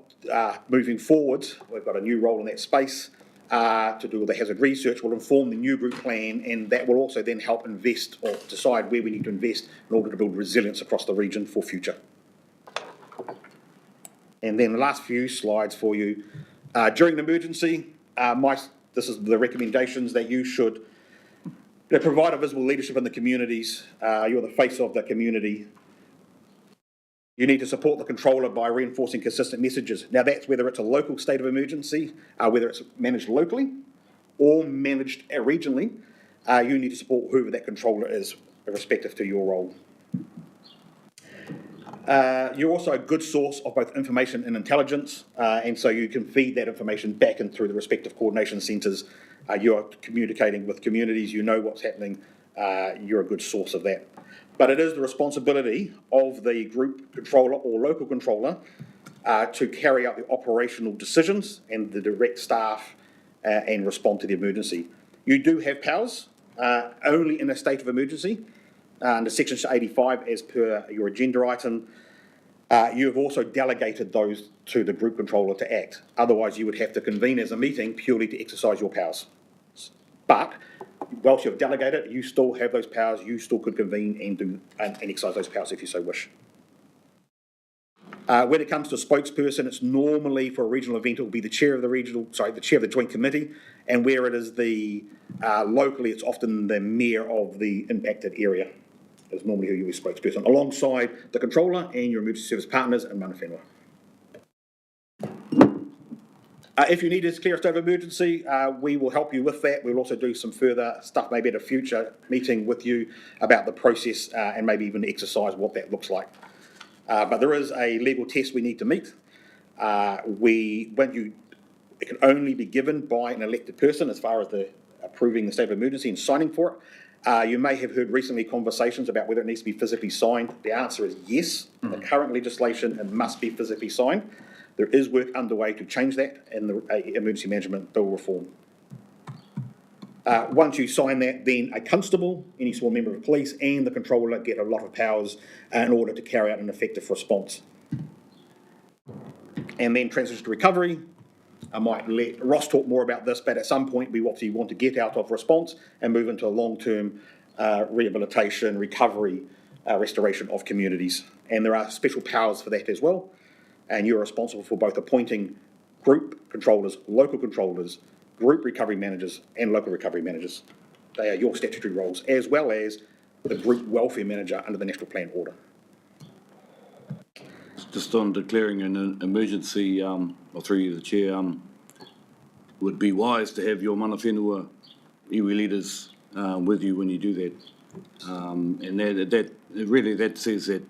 Speaker 4: moving forward, we've got a new role in that space to do with the hazard research, will inform the new group plan, and that will also then help invest or decide where we need to invest in order to build resilience across the region for future. And then the last few slides for you. During an emergency, this is the recommendations that you should provide a visible leadership in the communities. You're the face of the community. You need to support the controller by reinforcing consistent messages. Now that's whether it's a local state of emergency, whether it's managed locally or managed regionally, you need to support whoever that controller is, irrespective to your role. You're also a good source of both information and intelligence, and so you can feed that information back and through the respective coordination centres. You're communicating with communities, you know what's happening, you're a good source of that. But it is the responsibility of the group controller or local controller to carry out the operational decisions and the direct staff and respond to the emergency. You do have powers only in a state of emergency. Under Section 85, as per your agenda item, you have also delegated those to the group controller to act. Otherwise, you would have to convene as a meeting purely to exercise your powers. But whilst you've delegated, you still have those powers. You still could convene and exercise those powers if you so wish. When it comes to a spokesperson, it's normally for a regional event, it will be the chair of the Joint Committee, and where it is locally, it's often the mayor of the impacted area. Is normally who you're a spokesperson, alongside the controller and your emergency service partners and mana whenua. If you need to clear a state of emergency, we will help you with that. We'll also do some further stuff, maybe at a future meeting with you about the process and maybe even exercise what that looks like. But there is a legal test we need to meet. It can only be given by an elected person as far as approving the state of emergency and signing for it. You may have heard recently conversations about whether it needs to be physically signed. The answer is yes. The current legislation, it must be physically signed. There is work underway to change that in the emergency management bill reform. Once you sign that, then a constable, any small member of police, and the controller get a lot of powers in order to carry out an effective response. And then transition to recovery. I might let Ross talk more about this, but at some point we obviously want to get out of response and move into a long-term rehabilitation, recovery, restoration of communities. And there are special powers for that as well. And you're responsible for both appointing group controllers, local controllers, group recovery managers, and local recovery managers. They are your statutory roles, as well as the group welfare manager under the National Plan order.
Speaker 5: Just on declaring an emergency, or through you, the Chair, would be wise to have your mana whenua iwi leaders with you when you do that. And that says that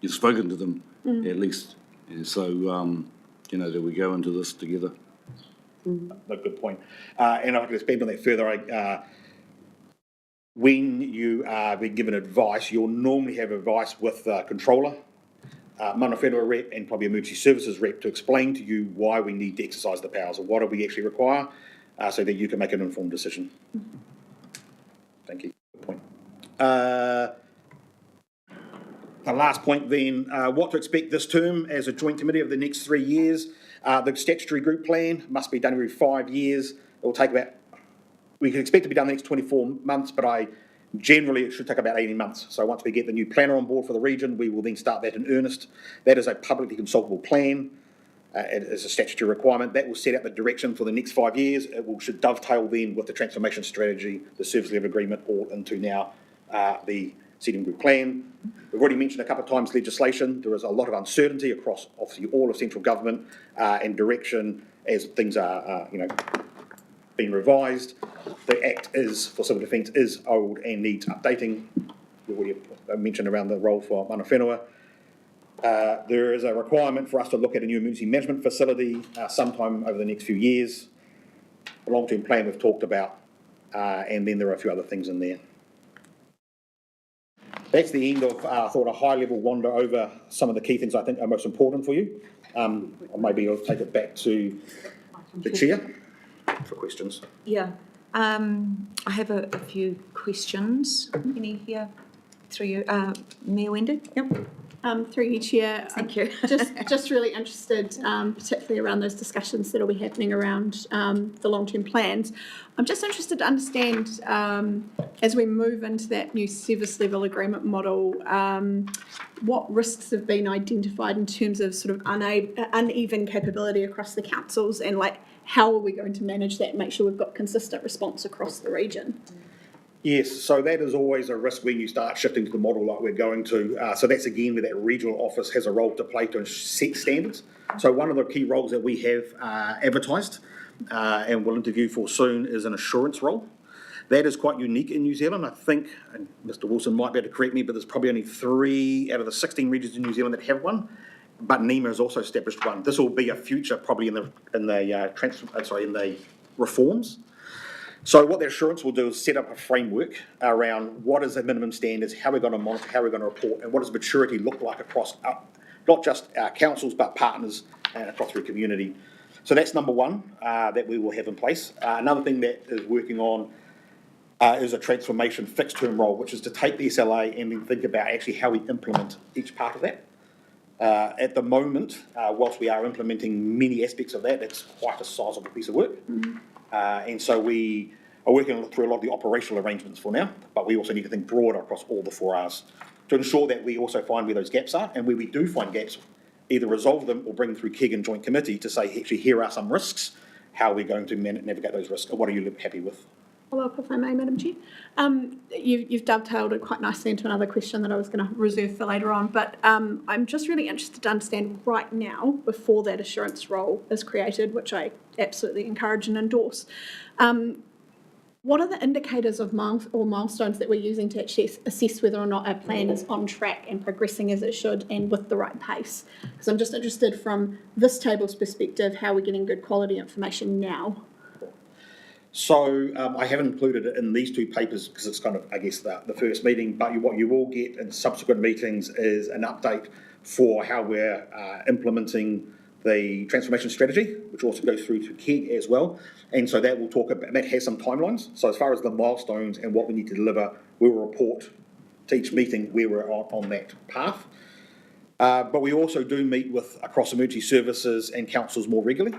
Speaker 5: you've spoken to them, at least. And so, that we go into this together.
Speaker 4: A good point. And I can expand on that further. When you are being given advice, you'll normally have advice with the controller, mana whenua rep, and probably emergency services rep to explain to you why we need to exercise the powers and what do we actually require, so that you can make an informed decision. Thank you. Good point. The last point then, what to expect this term as a joint committee of the next 3 years. The statutory group plan must be done every 5 years. It will take we can expect to be done the next 24 months, but generally it should take about 18 months. So once we get the new planner on board for the region, we will then start that in earnest. That is a publicly consultable plan. It is a statutory requirement. That will set out the direction for the next 5 years. Should dovetail then with the transformation strategy, the service level agreement, all into now the CDEM group plan. We've already mentioned a couple of times legislation. There is a lot of uncertainty across obviously all of central government and direction as things are being revised. The Act for civil defence is old and needs updating. We already mentioned around the role for mana whenua. There is a requirement for us to look at a new emergency management facility sometime over the next few years. The long-term plan we've talked about, and then there are a few other things in there. That's the end of, I thought, a high-level wander over some of the key things I think are most important for you. Maybe I'll take it back to the Chair for questions.
Speaker 2: Yeah, I have a few questions. Any here through you? Mayor Wendy? Yep.
Speaker 8: Through you, Chair.
Speaker 2: Thank you.
Speaker 8: just really interested, particularly around those discussions that will be happening around the long-term plans. I'm just interested to understand, as we move into that new service level agreement model, what risks have been identified in terms of sort of uneven capability across the councils, and how are we going to manage that and make sure we've got consistent response across the region?
Speaker 4: Yes, so that is always a risk when you start shifting to the model like we're going to. So that's again where that regional office has a role to play to set standards. So one of the key roles that we have advertised and will interview for soon is an assurance role. That is quite unique in New Zealand. I think, and Mr. Wilson might be able to correct me, but there's probably only 3 out of the 16 regions in New Zealand that have one. But NEMA has also established one. This will be a future probably in the reforms. So what the assurance will do is set up a framework around what is the minimum standards, how we're going to monitor, how we're going to report, and what does maturity look like across not just our councils but partners across the community. So that's number one that we will have in place. Another thing that is working on is a transformation fixed term role, which is to take the SLA and then think about actually how we implement each part of that. At the moment, whilst we are implementing many aspects of that, that's quite a sizable piece of work. And so we are working through a lot of the operational arrangements for now, but we also need to think broader across all the 4 Rs to ensure that we also find where those gaps are, and where we do find gaps, either resolve them or bring them through KEG and Joint Committee to say, actually, here are some risks, how are we going to navigate those risks, and what are you happy with?
Speaker 8: Follow up, if I may, Madam Chair. You've dovetailed it quite nicely into another question that I was going to reserve for later on, but I'm just really interested to understand right now, before that assurance role is created, which I absolutely encourage and endorse, what are the indicators of milestones that we're using to actually assess whether or not our plan is on track and progressing as it should and with the right pace? Because I'm just interested from this table's perspective, how we're getting good quality information now.
Speaker 4: So I haven't included it in these 2 papers because it's kind of, I guess, the first meeting, but what you will get in subsequent meetings is an update for how we're implementing the transformation strategy, which also goes through to KEG as well. And so that will talk about, that has some timelines. So as far as the milestones and what we need to deliver, we will report to each meeting where we're on that path. But we also do meet with across emergency services and councils more regularly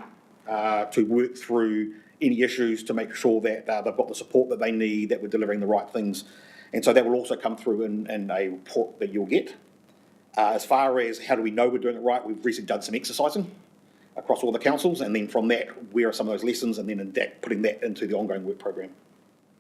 Speaker 4: to work through any issues to make sure that they've got the support that they need, that we're delivering the right things. And so that will also come through in a report that you'll get. As far as how do we know we're doing it right, we've recently done some exercising across all the councils, and then from that, where are some of those lessons, and then putting that into the ongoing work program.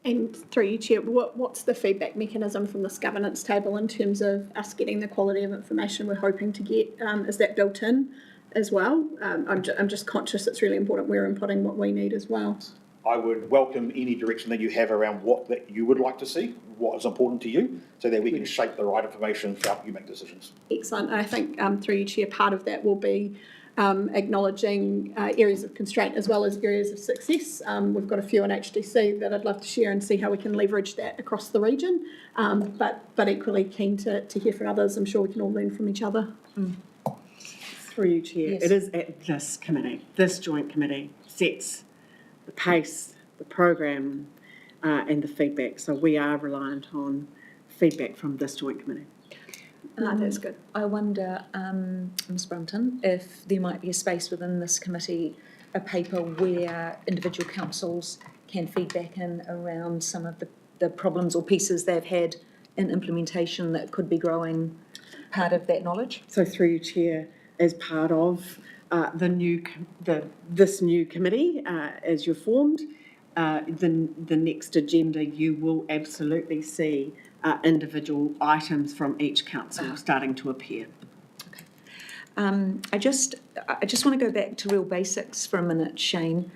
Speaker 8: And through you, Chair, what's the feedback mechanism from this governance table in terms of us getting the quality of information we're hoping to get? Is that built in as well? I'm just conscious it's really important we're inputting what we need as well.
Speaker 4: I would welcome any direction that you have around what that you would like to see, what is important to you, so that we can shape the right information to help you make decisions.
Speaker 8: Excellent. And I think through you, Chair, part of that will be acknowledging areas of constraint as well as areas of success. We've got a few in HDC that I'd love to share and see how we can leverage that across the region, but equally keen to hear from others. I'm sure we can all learn from each other.
Speaker 1: Through you, Chair,
Speaker 2: Yes.
Speaker 1: it is at this committee, this joint committee, sets the pace, the program, and the feedback. So we are reliant on feedback from this joint committee.
Speaker 8: That's good.
Speaker 2: I wonder, Ms Brunton, if there might be a space within this committee, a paper where individual councils can feedback in around some of the problems or pieces they've had in implementation that could be growing part of that knowledge.
Speaker 1: So through you, Chair, as part of this new committee, as you're formed, the next agenda, you will absolutely see individual items from each council starting to appear.
Speaker 2: I just want to go back to real basics for a minute, Shane.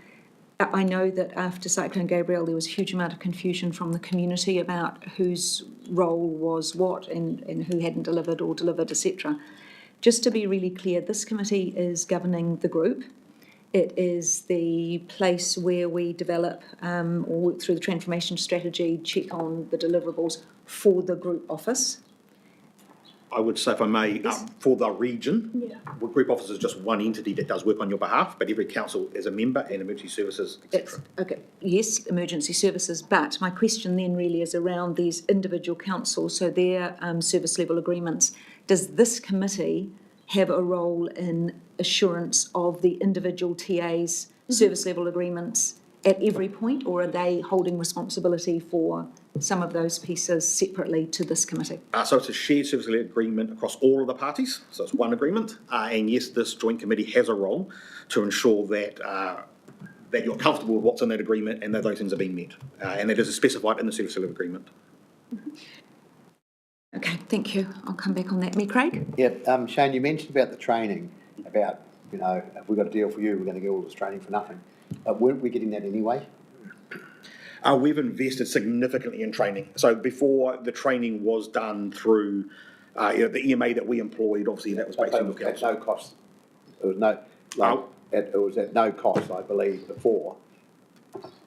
Speaker 2: I know that after Cyclone Gabrielle, there was a huge amount of confusion from the community about whose role was what and who hadn't delivered or delivered, etc. Just to be really clear, this committee is governing the group. It is the place where we develop or work through the transformation strategy, check on the deliverables for the group office.
Speaker 4: I would say, if I may, for the region, group office is just one entity that does work on your behalf, but every council is a member and emergency services, etc.
Speaker 2: Okay, yes, emergency services, but my question then really is around these individual councils, so their service level agreements. Does this committee have a role in assurance of the individual TA's service level agreements at every point, or are they holding responsibility for some of those pieces separately to this committee?
Speaker 4: So it's a shared service agreement across all of the parties, so it's one agreement, and yes, this joint committee has a role to ensure that that you're comfortable with what's in that agreement and that those things are being met, and that is specified in the service level agreement.
Speaker 2: Okay, thank you. I'll come back on that. Me, Craig?
Speaker 6: Yeah, Shane, you mentioned about the training, about, you know, if we've got a deal for you, we're going to get all this training for nothing. Weren't we getting that anyway?
Speaker 4: We've invested significantly in training. So before, the training was done through the EMA that we employed, obviously that was based on the
Speaker 6: At
Speaker 4: council.
Speaker 6: no cost. It was no, it was at no cost, I believe, before.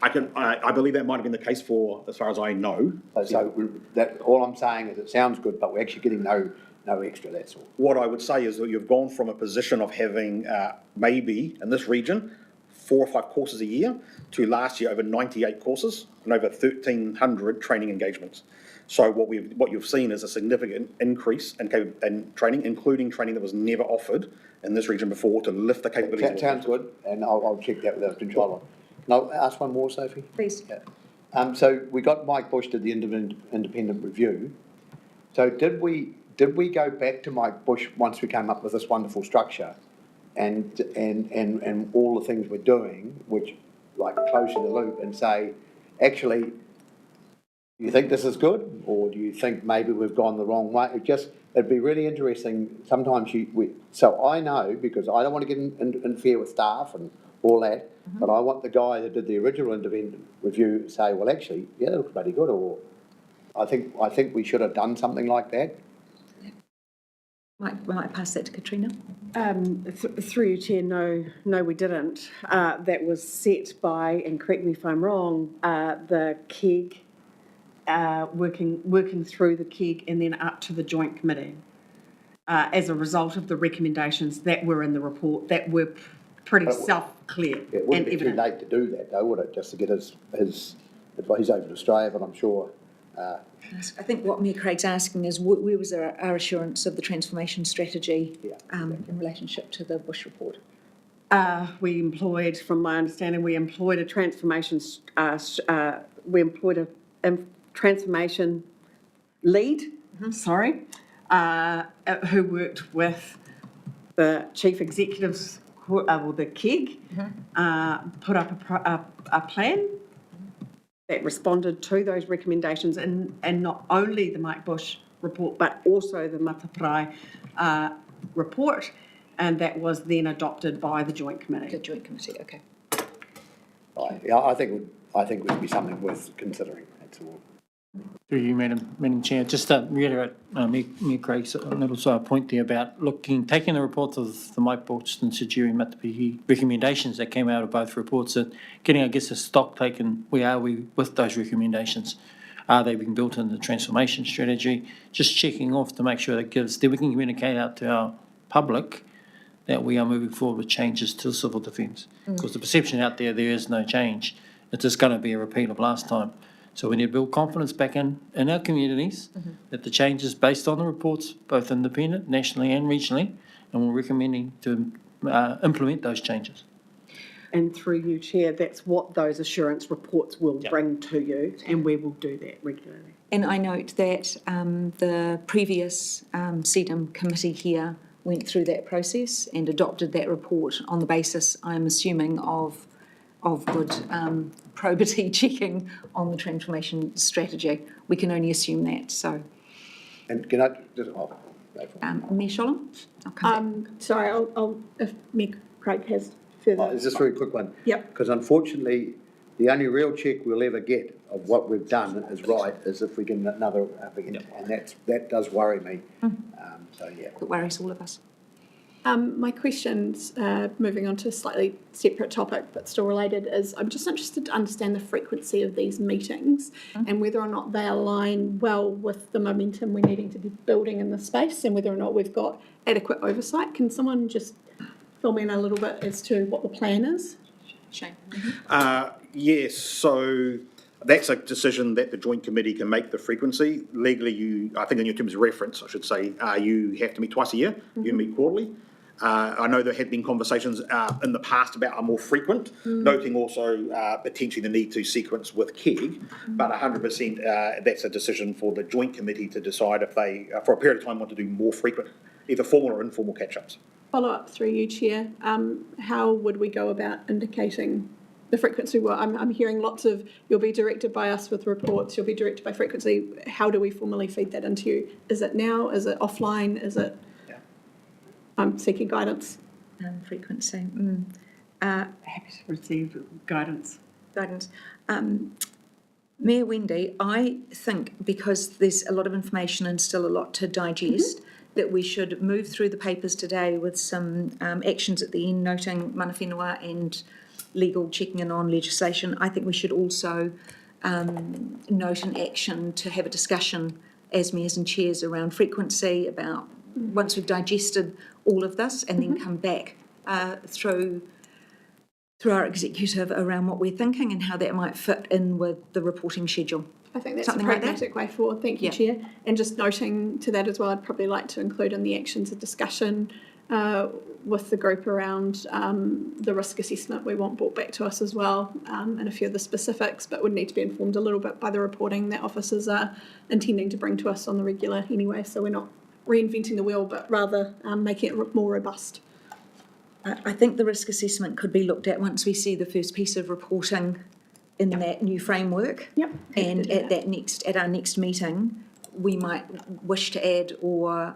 Speaker 4: I believe that might have been the case for, as far as I know.
Speaker 6: So that, all I'm saying is it sounds good, but we're actually getting no extra, that's all.
Speaker 4: What I would say is that you've gone from a position of having maybe, in this region, 4 or 5 courses a year to last year over 98 courses and over 1,300 training engagements. So what you've seen is a significant increase in training, including training that was never offered in this region before, to lift the capabilities.
Speaker 6: That sounds good, and I'll check that with our controller. And I'll ask one more, Sophie.
Speaker 2: Please.
Speaker 6: Yeah. So we got Mike Bush did the independent review. So did we go back to Mike Bush once we came up with this wonderful structure and all the things we're doing, which like closing the loop, and say, actually, do you think this is good, or do you think maybe we've gone the wrong way? It'd be really interesting. Sometimes so I know, because I don't want to get interfere with staff and all that, but I want the guy that did the original independent review to say, well, actually, yeah, that looks bloody good, or I think we should have done something like that.
Speaker 2: Might pass that to Katrina.
Speaker 1: Through you, Chair, no, we didn't. That was set by, and correct me if I'm wrong, the KEG, working through the KEG and then up to the joint committee. as a result of the recommendations that were in the report that were pretty self-clear
Speaker 6: It
Speaker 1: and
Speaker 6: wouldn't be too
Speaker 1: evident.
Speaker 6: late to do that though, would it, just to get his, well, he's over to Australia, but I'm sure,
Speaker 2: I think what Mayor Craig's asking is where was our assurance of the transformation strategy in relationship to the Bush report?
Speaker 1: We employed, from my understanding, we employed a transformation, transformation lead, who worked with the chief executives, or the KEG, put up a plan that responded to those recommendations, and not only the Mike Bush report, but also the Mataparai report, and that was then adopted by the Joint Committee.
Speaker 2: The Joint Committee, okay.
Speaker 6: right, yeah, I think it would be something worth considering, that's all.
Speaker 3: Through you, Madam Chair, just to reiterate Mayor Craig's little point there about taking the reports of the Mike Bush and Sajiri Matapihi recommendations that came out of both reports, and getting, I guess, a stock taken, where are we with those recommendations? Are they being built in the transformation strategy? Just checking off to make sure that we can communicate out to our public that we are moving forward with changes to civil defence. Because the perception out there is no change. It's just going to be a repeat of last time. So we need to build confidence back in our communities that the changes based on the reports, both independent, nationally and regionally, and we're recommending to implement those changes.
Speaker 1: And through you, Chair, that's what those assurance reports will bring to you, and we will do that regularly.
Speaker 2: And I note that the previous CDEM committee here went through that process and adopted that report on the basis, I'm assuming, of good probity checking on the transformation strategy. We can only assume that, so.
Speaker 6: And can I just,
Speaker 2: Mayor Sholem? I'll come back.
Speaker 8: Sorry, I'll if Meg Craig has further.
Speaker 6: it's just a very quick one.
Speaker 8: Yep.
Speaker 6: Because unfortunately, the only real check we'll ever get of what we've done is right is if we get another applicant, and that does worry me. So yeah.
Speaker 2: It worries all of us.
Speaker 8: My question's moving on to a slightly separate topic, but still related, is I'm just interested to understand the frequency of these meetings and whether or not they align well with the momentum we're needing to be building in the space, and whether or not we've got adequate oversight. Can someone just fill me in a little bit as to what the plan is?
Speaker 2: Shane?
Speaker 4: Yes, so that's a decision that the Joint Committee can make, the frequency. Legally, I think in your terms of reference, I should say, you have to meet twice a year, you meet quarterly. I know there have been conversations in the past about a more frequent, noting also potentially the need to sequence with KEG, but 100% that's a decision for the Joint Committee to decide if they, for a period of time, want to do more frequent, either formal or informal catch-ups.
Speaker 8: Follow up through you, Chair. How would we go about indicating the frequency? Well, I'm hearing lots of, you'll be directed by us with reports, you'll be directed by frequency. How do we formally feed that into you? Is it now? Is it offline? Is it? I'm seeking guidance.
Speaker 2: Frequency.
Speaker 1: Happy to receive guidance.
Speaker 2: Mayor Wendy, I think because there's a lot of information and still a lot to digest, that we should move through the papers today with some actions at the end, noting mana whenua and legal checking in on legislation. I think we should also note an action to have a discussion as mayors and chairs around frequency, about once we've digested all of this, and then come back through our executive around what we're thinking and how that might fit in with the reporting schedule.
Speaker 8: I think that's
Speaker 2: Something
Speaker 8: a
Speaker 2: like that?
Speaker 8: pragmatic way forward. Thank you, Chair. And just noting to that as well, I'd probably like to include in the actions a discussion with the group around the risk assessment we want brought back to us as well, and a few of the specifics, but would need to be informed a little bit by the reporting that officers are intending to bring to us on the regular anyway, so we're not reinventing the wheel, but rather making it more robust.
Speaker 2: I think the risk assessment could be looked at once we see the first piece of reporting in that new framework.
Speaker 8: Yep.
Speaker 2: And at our next meeting, we might wish to add or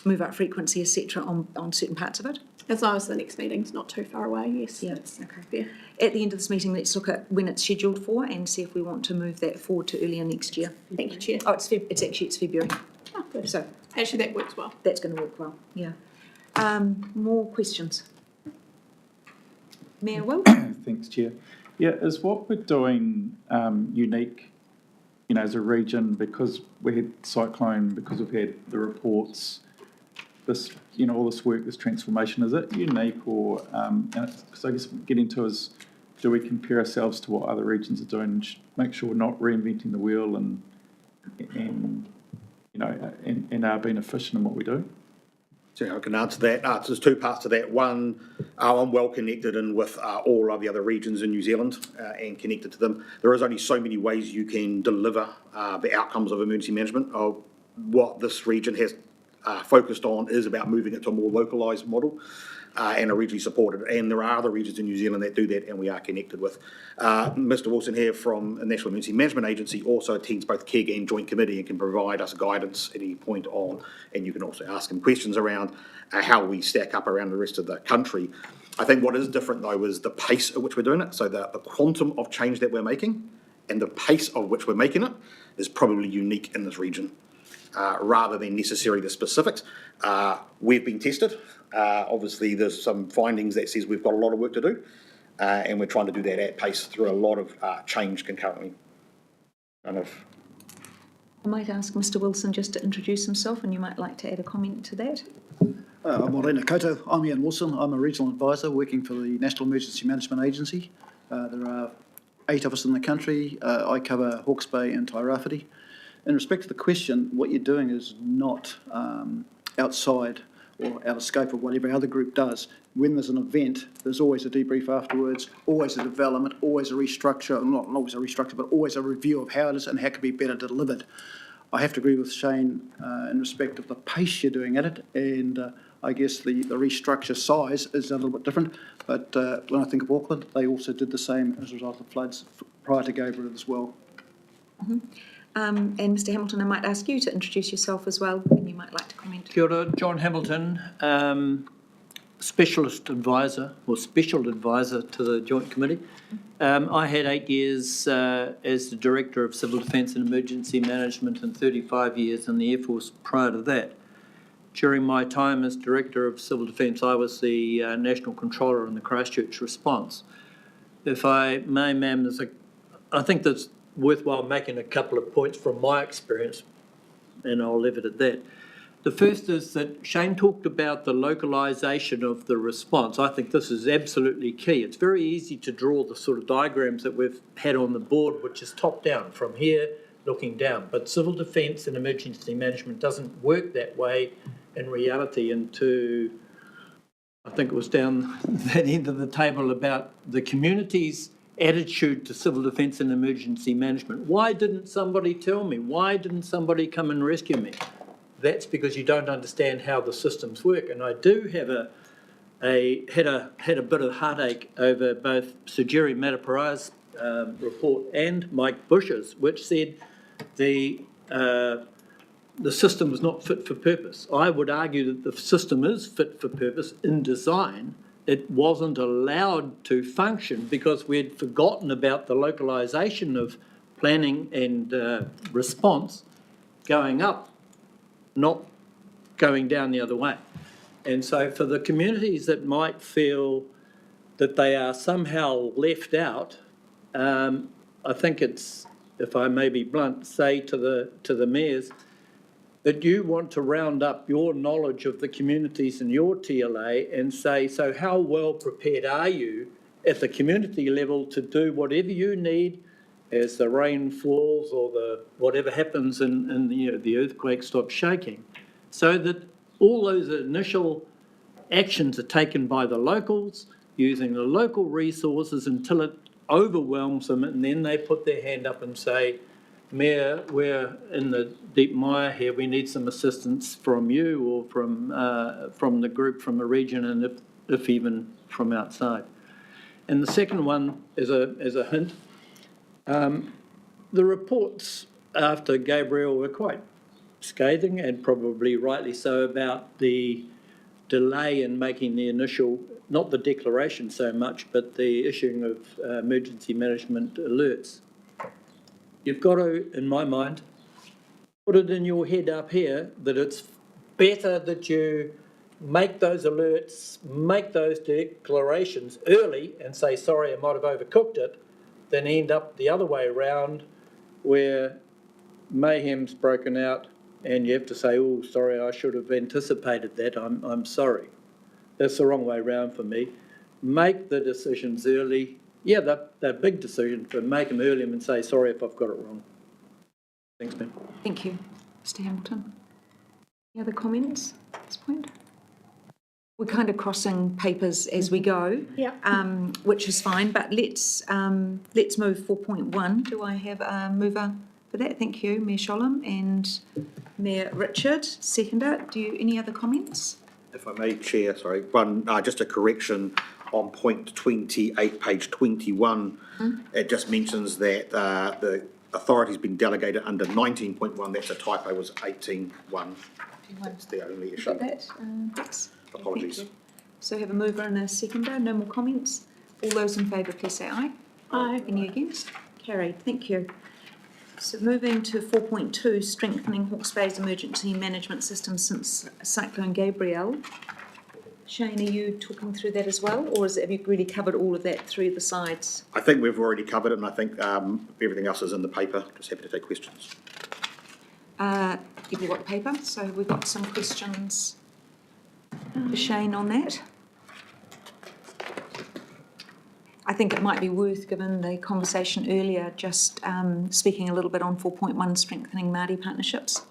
Speaker 2: move up frequency, etc., on certain parts of it.
Speaker 8: As long as the next meeting's not too far away, yes.
Speaker 2: Yeah,
Speaker 8: that's
Speaker 2: okay.
Speaker 8: fair.
Speaker 2: At the end of this meeting, let's look at when it's scheduled for and see if we want to move that forward to earlier next year.
Speaker 8: Thank you, Chair.
Speaker 2: Oh, it's February.
Speaker 8: Oh, good.
Speaker 2: So
Speaker 8: Actually, that works well.
Speaker 2: that's going to work well, yeah. More questions? Mayor Will?
Speaker 10: Thanks, Chair. Yeah, is what we're doing unique, as a region, because we had Cyclone, because we've had the reports, this, all this work, this transformation, is it unique or, because I guess what we're getting to is, do we compare ourselves to what other regions are doing, and make sure we're not reinventing the wheel and are being efficient in what we do?
Speaker 4: So I can answer that. There's two parts to that. One, I'm well connected in with all of the other regions in New Zealand and connected to them. There is only so many ways you can deliver the outcomes of emergency management. What this region has focused on is about moving it to a more localised model and are regionally supported. And there are other regions in New Zealand that do that, and we are connected with. Mr. Wilson here from the National Emergency Management Agency also attends both KEG and Joint Committee and can provide us guidance at any point on, and you can also ask him questions around how we stack up around the rest of the country. I think what is different, though, is the pace at which we're doing it. So the quantum of change that we're making and the pace of which we're making it is probably unique in this region. Rather than necessarily the specifics. We've been tested. Obviously, there's some findings that says we've got a lot of work to do, and we're trying to do that at pace through a lot of change concurrently.
Speaker 2: I might ask Mr. Wilson just to introduce himself, and you might like to add a comment to that.
Speaker 11: Morena koutou. I'm Ian Wilson. I'm a regional advisor working for the National Emergency Management Agency. There are 8 of us in the country. I cover Hawke's Bay and Tairāwhiti. In respect to the question, what you're doing is not outside or out of scope of what every other group does. When there's an event, there's always a debrief afterwards, always a development, always a restructure, not always a restructure, but always a review of how it is and how it can be better delivered. I have to agree with Shane in respect of the pace you're doing at it, and I guess the restructure size is a little bit different, but when I think of Auckland, they also did the same as a result of floods prior to Gabrielle as well.
Speaker 2: Mm-hmm. And Mr. Hamilton, I might ask you to introduce yourself as well, and you might like to comment.
Speaker 3: Kia ora, John Hamilton, specialist advisor or special advisor to the Joint Committee. I had 8 years as the Director of Civil Defence and Emergency Management and 35 years in the Air Force prior to that. During my time as Director of Civil Defence, I was the National Controller in the Christchurch response. If I may, ma'am, I think that's worthwhile making a couple of points from my experience, and I'll leave it at that. The first is that Shane talked about the localisation of the response. I think this is absolutely key. It's very easy to draw the sort of diagrams that we've had on the board, which is top down, from here looking down. But civil defence and emergency management doesn't work that way in reality. And I think it was down that end of the table about the community's attitude to civil defence and emergency management. Why didn't somebody tell me? Why didn't somebody come and rescue me? That's because you don't understand how the systems work. And I do have had a bit of heartache over both Sir Jerry Mataparai's report and Mike Bush's, which said the system was not fit for purpose. I would argue that the system is fit for purpose in design. It wasn't allowed to function because we'd forgotten about the localisation of planning and response going up, not going down the other way. And so for the communities that might feel that they are somehow left out, I think it's, if I may be blunt, say to the mayors that you want to round up your knowledge of the communities in your TLA and say, so how well prepared are you at the community level to do whatever you need as the rain falls or the whatever happens and the earthquake stops shaking, so that all those initial actions are taken by the locals using the local resources until it overwhelms them, and then they put their hand up and say, Mayor, we're in the deep mire here, we need some assistance from you or from the group, from the region, and if even from outside. And the second one is a hint. The reports after Gabrielle were quite scathing, and probably rightly so, about the delay in making the initial, not the declaration so much, but the issuing of emergency management alerts. You've got to, in my mind, put it in your head up here that it's better that you make those alerts, make those declarations early and say, sorry, I might have overcooked it, than end up the other way around where mayhem's broken out
Speaker 12: and you have to say, oh, sorry, I should have anticipated that, I'm sorry. That's the wrong way round for me. Make the decisions early. Yeah, they're big decisions, but make them early and say, sorry if I've got it wrong. Thanks, ma'am.
Speaker 2: Thank you. Mr Hamilton. Any other comments at this point? We're kind of crossing papers as we go, which is fine, but let's move 4.1. Do I have a mover for that? Thank you, Mayor Sholem and Mayor Richard, seconder. Any other comments?
Speaker 4: If I may, Chair, sorry, one, just a correction on point 28, page 21. It just mentions that the authority's been delegated under 19.1. That's a typo, was 18.1. That's the only issue.
Speaker 2: Got that? Thanks.
Speaker 4: Apologies.
Speaker 2: Thank you. So have a mover and a seconder. No more comments. All those in favour, please say aye.
Speaker 8: Aye.
Speaker 2: Any against? Carried. Thank you. So moving to 4.2, strengthening Hawke's Bay's emergency management system since Cyclone Gabrielle. Shane, are you talking through that as well, or have you really covered all of that through the sides?
Speaker 4: I think we've already covered it, and I think everything else is in the paper. Just happy to take questions.
Speaker 2: You've got the paper, so we've got some questions for Shane on that. I think it might be worth, given the conversation earlier, just speaking a little bit on 4.1, strengthening Māori partnerships.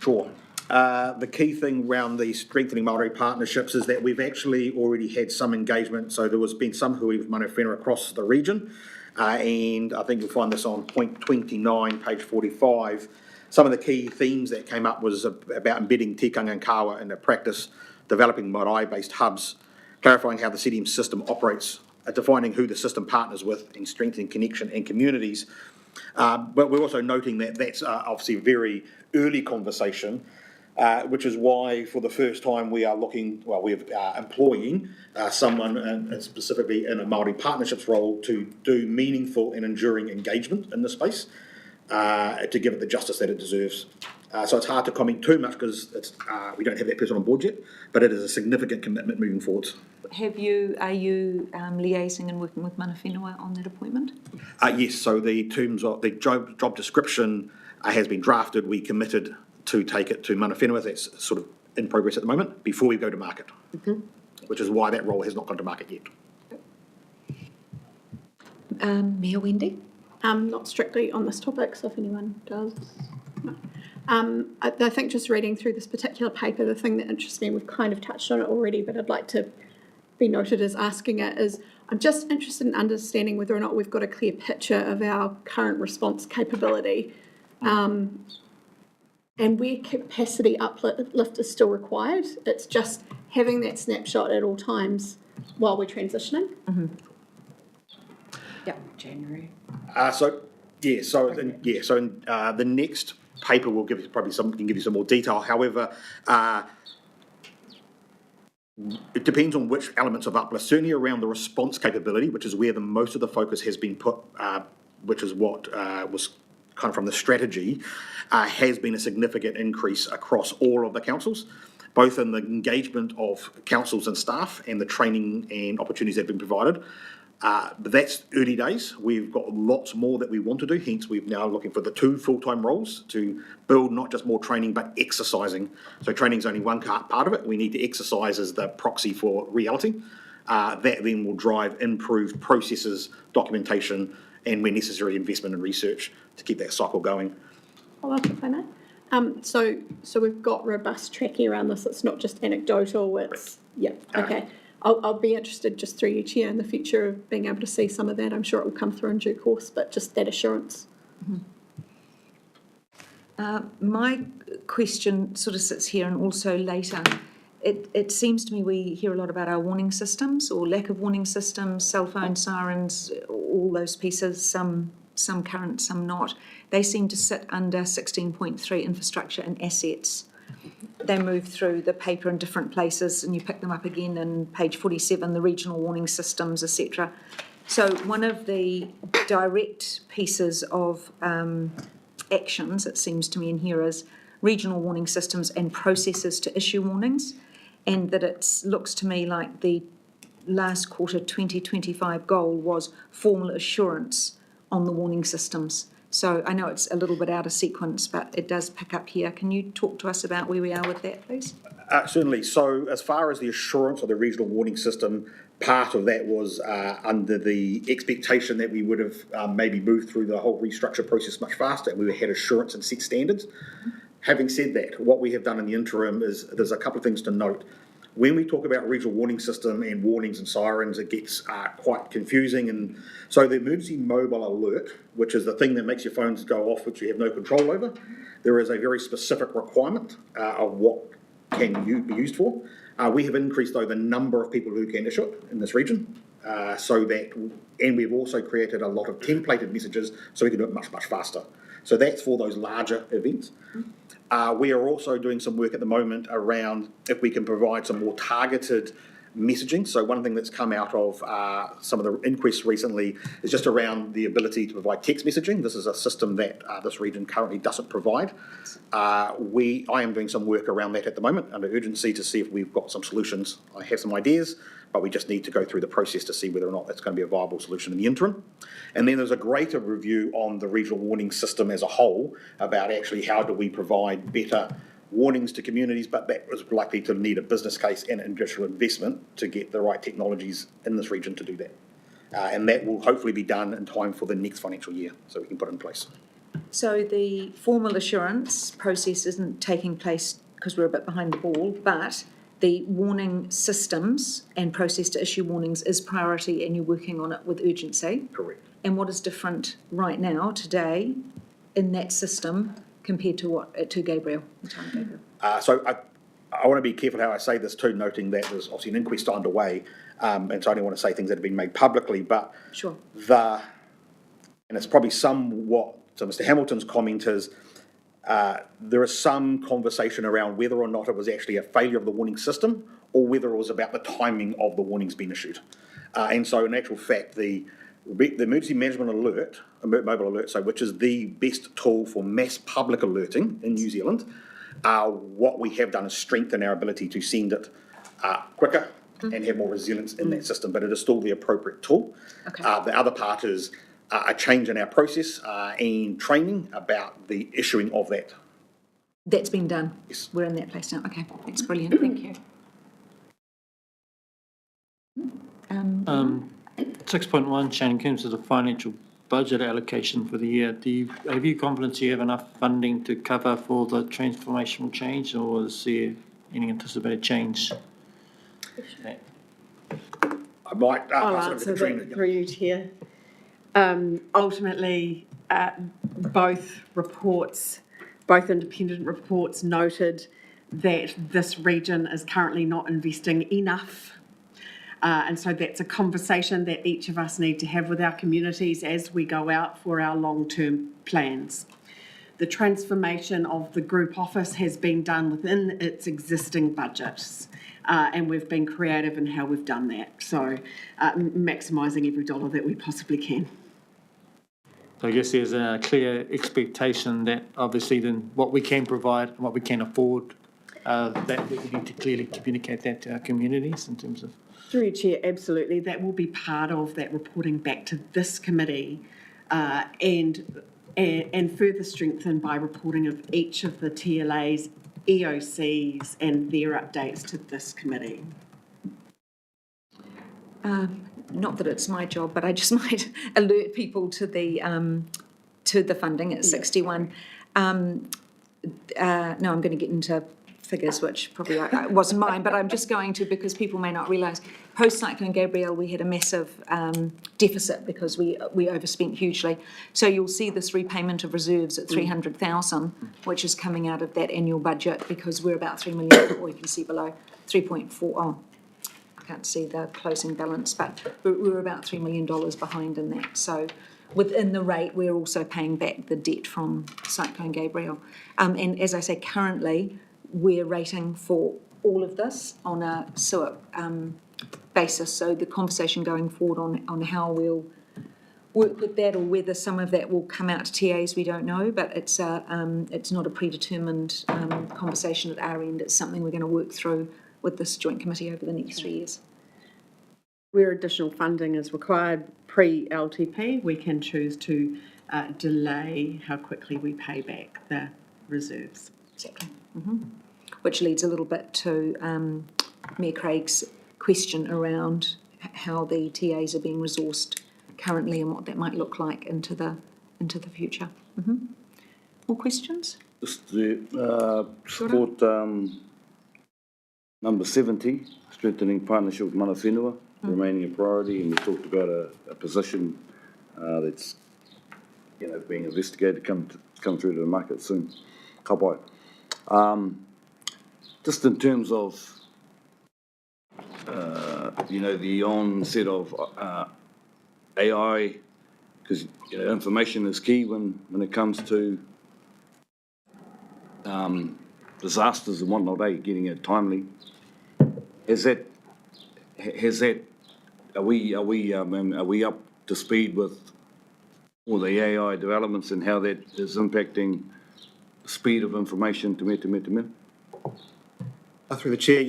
Speaker 4: Sure. The key thing around the strengthening Māori partnerships is that we've actually already had some engagement. So there has been some hui with mana whenua across the region. And I think you'll find this on point 29, page 45. Some of the key themes that came up was about embedding tikanga and kawa into practice, developing marae-based hubs, clarifying how the CDEM system operates, defining who the system partners with, and strengthening connection and communities. But we're also noting that that's obviously a very early conversation, which is why for the first time we are employing someone specifically in a Māori partnerships role to do meaningful and enduring engagement in this space, to give it the justice that it deserves. So it's hard to comment too much because we don't have that person on board yet, but it is a significant commitment moving forward.
Speaker 2: Are you liaising and working with mana whenua on that appointment?
Speaker 4: Yes, so the terms of the job description has been drafted. We committed to take it to mana whenua. That's sort of in progress at the moment before we go to market, which is why that role has not gone to market yet.
Speaker 2: Mayor Wendy?
Speaker 8: Not strictly on this topic, so if anyone does. No. I think just reading through this particular paper, the thing that interests me, we've kind of touched on it already, but I'd like to be noted as asking it, is I'm just interested in understanding whether or not we've got a clear picture of our current response capability, and where capacity uplift is still required. It's just having that snapshot at all times while we're transitioning.
Speaker 1: Yep, January.
Speaker 4: So the next paper will give you can give you some more detail. However, it depends on which elements of uplift. Certainly around the response capability, which is where most of the focus has been put, which is what was kind of from the strategy, has been a significant increase across all of the councils, both in the engagement of councils and staff and the training and opportunities that have been provided. But that's early days. We've got lots more that we want to do, hence we're now looking for the 2 full-time roles to build not just more training but exercising. So training is only one part of it. We need to exercise as the proxy for reality. That then will drive improved processes, documentation, and where necessary investment and research to keep that cycle going.
Speaker 8: Follow up if I may. So we've got robust tracking around this. It's not just anecdotal. It's okay. I'll be interested, just through you, Chair, in the future of being able to see some of that. I'm sure it will come through in due course, but just that assurance.
Speaker 2: My question sort of sits here and also later. It seems to me we hear a lot about our warning systems or lack of warning systems, cell phone sirens, all those pieces, some current, some not. They seem to sit under 16.3 infrastructure and assets. They move through the paper in different places and you pick them up again in page 47, the regional warning systems, etc. So one of the direct pieces of actions, it seems to me in here, is regional warning systems and processes to issue warnings, and that it looks to me like the last quarter 2025 goal was formal assurance on the warning systems. So I know it's a little bit out of sequence, but it does pick up here. Can you talk to us about where we are with that, please?
Speaker 4: Certainly. So as far as the assurance of the regional warning system, part of that was under the expectation that we would have maybe moved through the whole restructure process much faster and we had assurance and set standards. Having said that, what we have done in the interim is there's a couple of things to note. When we talk about regional warning system and warnings and sirens, it gets quite confusing. And so the emergency mobile alert, which is the thing that makes your phones go off, which you have no control over, there is a very specific requirement of what can be used for. We have increased, though, the number of people who can issue it in this region, and we've also created a lot of templated messages so we can do it much, much faster. So that's for those larger events. We are also doing some work at the moment around if we can provide some more targeted messaging. So one thing that's come out of some of the inquests recently is just around the ability to provide text messaging. This is a system that this region currently doesn't provide. I am doing some work around that at the moment under urgency to see if we've got some solutions. I have some ideas, but we just need to go through the process to see whether or not that's going to be a viable solution in the interim. And then there's a greater review on the regional warning system as a whole about actually how do we provide better warnings to communities, but that was likely to need a business case and additional investment to get the right technologies in this region to do that. And that will hopefully be done in time for the next financial year, so we can put it in place.
Speaker 2: So the formal assurance process isn't taking place because we're a bit behind the ball, but the warning systems and process to issue warnings is priority and you're working on it with urgency.
Speaker 4: Correct.
Speaker 2: And what is different right now, today, in that system compared to Gabrielle?
Speaker 4: So I want to be careful how I say this too, noting that there's obviously an inquest underway, and so I don't want to say things that have been made publicly, but
Speaker 2: sure.
Speaker 4: And it's probably somewhat, so Mr. Hamilton's comment is, there is some conversation around whether or not it was actually a failure of the warning system or whether it was about the timing of the warnings being issued. And so in actual fact, the emergency management alert, mobile alert, so which is the best tool for mass public alerting in New Zealand, what we have done is strengthen our ability to send it quicker and have more resilience in that system, but it is still the appropriate tool.
Speaker 2: Okay.
Speaker 4: The other part is a change in our process and training about the issuing of that.
Speaker 2: That's been done?
Speaker 4: Yes.
Speaker 2: We're in that place now. Okay, that's brilliant. Thank you.
Speaker 3: 6.1, Shane, in terms of the financial budget allocation for the year, have you confidence you have enough funding to cover for the transformational change, or is there any anticipated change?
Speaker 4: I might
Speaker 1: I'll
Speaker 4: pass it over to
Speaker 1: answer
Speaker 4: Katrina.
Speaker 1: that through you, Chair. Ultimately, both independent reports noted that this region is currently not investing enough. And so that's a conversation that each of us need to have with our communities as we go out for our long-term plans. The transformation of the group office has been done within its existing budgets, and we've been creative in how we've done that. So maximising every dollar that we possibly can.
Speaker 3: So I guess there's a clear expectation that obviously then what we can provide and what we can afford, that we need to clearly communicate that to our communities in terms of...
Speaker 1: Through you, Chair, absolutely. That will be part of that reporting back to this committee and further strengthened by reporting of each of the TLA's EOCs and their updates to this committee.
Speaker 2: Not that it's my job, but I just might alert people to the funding at 61. No, I'm going to get into figures, which probably wasn't mine, but I'm just going to, because people may not realise, post-Cyclone Gabrielle, we had a massive deficit because we overspent hugely. So you'll see this repayment of reserves at 300,000, which is coming out of that annual budget, because we're about 3 million, or you can see below, 3.4, oh, I can't see the closing balance, but we're about $3 million behind in that. So within the rate, we're also paying back the debt from Cyclone Gabrielle. And as I say, currently, we're rating for all of this on a SUIP basis. So the conversation going forward on how we'll work with that, or whether some of that will come out to TAs, we don't know, but it's not a predetermined conversation at our end. It's something we're going to work through with this joint committee over the next 3 years.
Speaker 1: Where additional funding is required pre-LTP, we can choose to delay how quickly we pay back the reserves.
Speaker 2: Exactly. Which leads a little bit to Mayor Craig's question around how the TAs are being resourced currently and what that might look like into the future. More questions?
Speaker 5: Just to support number 70, strengthening partnership with mana whenua, remaining a priority, and we talked about a position that's being investigated come through to the market soon. Ka pai. Just in terms of the onset of AI, because information is key when it comes to disasters and whatnot, getting it timely. Are we up to speed with all the AI developments and how that is impacting the speed of information to me?
Speaker 4: Through the chair,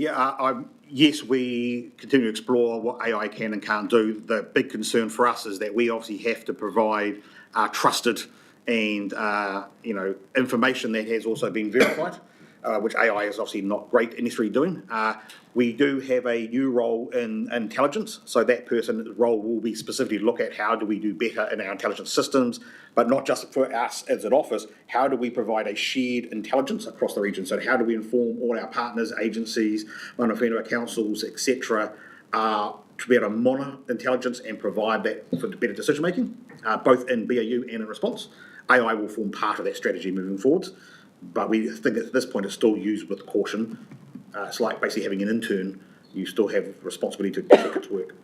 Speaker 4: yes, we continue to explore what AI can and can't do. The big concern for us is that we obviously have to provide trusted and information that has also been verified, which AI is obviously not great in necessarily doing. We do have a new role in intelligence, so that person's role will be specifically look at how do we do better in our intelligence systems, but not just for us as an office, how do we provide a shared intelligence across the region? So how do we inform all our partners, agencies, mana whenua councils, etc., to be able to monitor intelligence and provide that for better decision making, both in BAU and in response. AI will form part of that strategy moving forwards, but we think at this point it's still used with caution. It's like basically having an intern. You still have responsibility to check its work.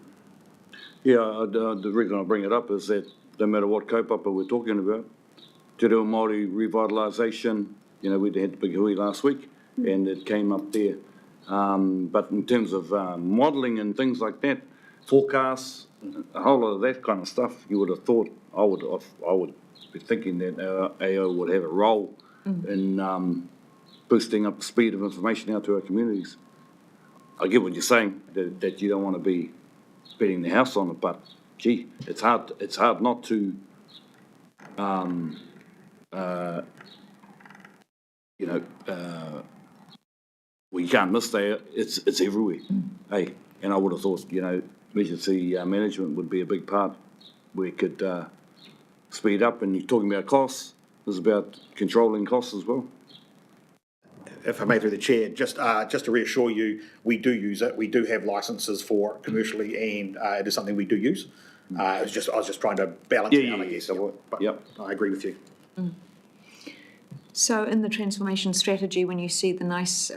Speaker 5: Yeah, the reason I bring it up is that no matter what kaupapa we're talking about, Te Reo Māori revitalisation, we had the big hui last week and it came up there. But in terms of modelling and things like that, forecasts, a whole lot of that kind of stuff, you would have thought, I would be thinking that AO would have a role in boosting up the speed of information out to our communities. I get what you're saying, that you don't want to be betting the house on it, but gee, it's hard not to, we can't miss that. It's everywhere. Hey, and I would have thought, emergency management would be a big part. We could speed up, and you're talking about costs. This is about controlling costs as well.
Speaker 4: If I may, through the chair, just to reassure you, we do use it. We do have licences for it commercially, and it is something we do use. I was just trying to balance it out, I guess. But I agree with you.
Speaker 2: So in the transformation strategy, when you see the nice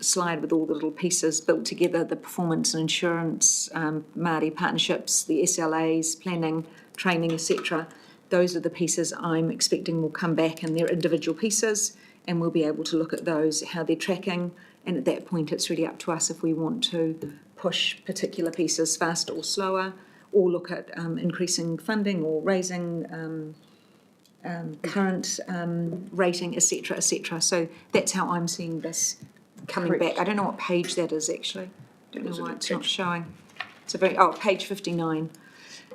Speaker 2: slide with all the little pieces built together, the performance and insurance, Māori partnerships, the SLAs, planning, training, etc., those are the pieces I'm expecting will come back in their individual pieces, and we'll be able to look at those, how they're tracking, and at that point it's really up to us if we want to push particular pieces faster or slower, or look at increasing funding or raising current rating, etc., etc. So that's how I'm seeing this coming back. I don't know what page that is actually. I don't know why it's not showing. It's page 59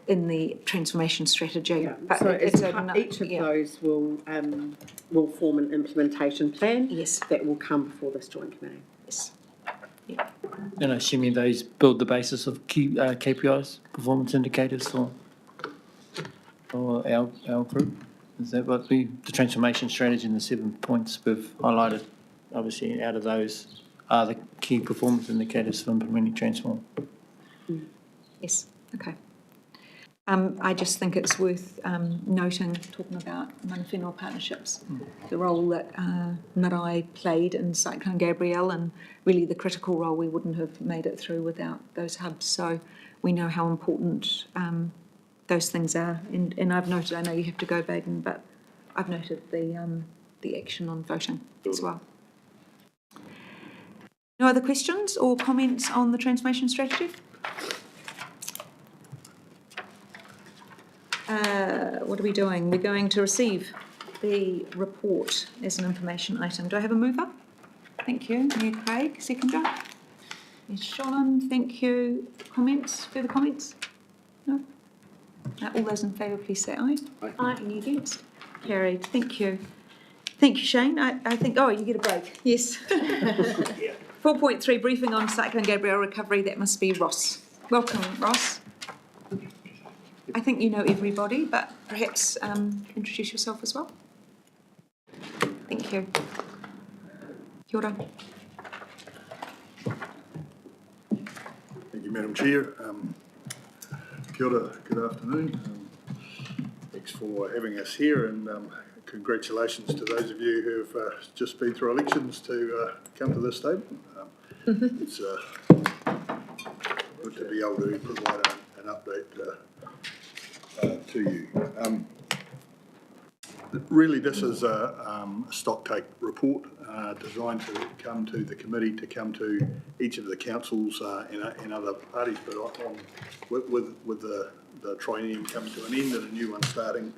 Speaker 2: in the transformation strategy.
Speaker 1: Yeah.
Speaker 2: But
Speaker 1: so
Speaker 2: it's
Speaker 1: each of those will form an implementation plan.
Speaker 2: Yes.
Speaker 1: That will come before this joint committee.
Speaker 2: Yes. Yeah.
Speaker 3: And assuming those build the basis of KPIs, performance indicators for our group. Is that what the transformation strategy and the 7 points we've highlighted? Obviously, out of those are the key performance indicators for implementing Transform.
Speaker 2: Yes. Okay. I just think it's worth noting, talking about mana whenua partnerships, the role that Marae played in Cyclone Gabrielle, and really the critical role. We wouldn't have made it through without those hubs. So we know how important those things are. And I've noted, I know you have to go, Baden, but I've noted the action on voting as well. No other questions or comments on the transformation strategy? What are we doing? We're going to receive the report as an information item. Do I have a mover? Thank you. Mayor Craig, seconder. Ms. Sholin, thank you. Comments? Further comments? No? All those in favour, please say aye.
Speaker 6: Aye.
Speaker 2: Any against? Carried. Thank you. Thank you, Shane. I think, oh, you get a break. Yes. 4.3, briefing on Cyclone Gabrielle recovery. That must be Ross. Welcome, Ross. I think you know everybody, but perhaps introduce yourself as well. Thank you. Kia ora.
Speaker 13: Thank you, Madam Chair. Kia ora, good afternoon. Thanks for having us here, and congratulations to those of you who have just been through elections to come to this table. It's good to be able to provide an update to you. Really, this is a stocktake report designed to come to the committee, to come to each of the councils and other parties, but with the triennium coming to an end and a new one starting,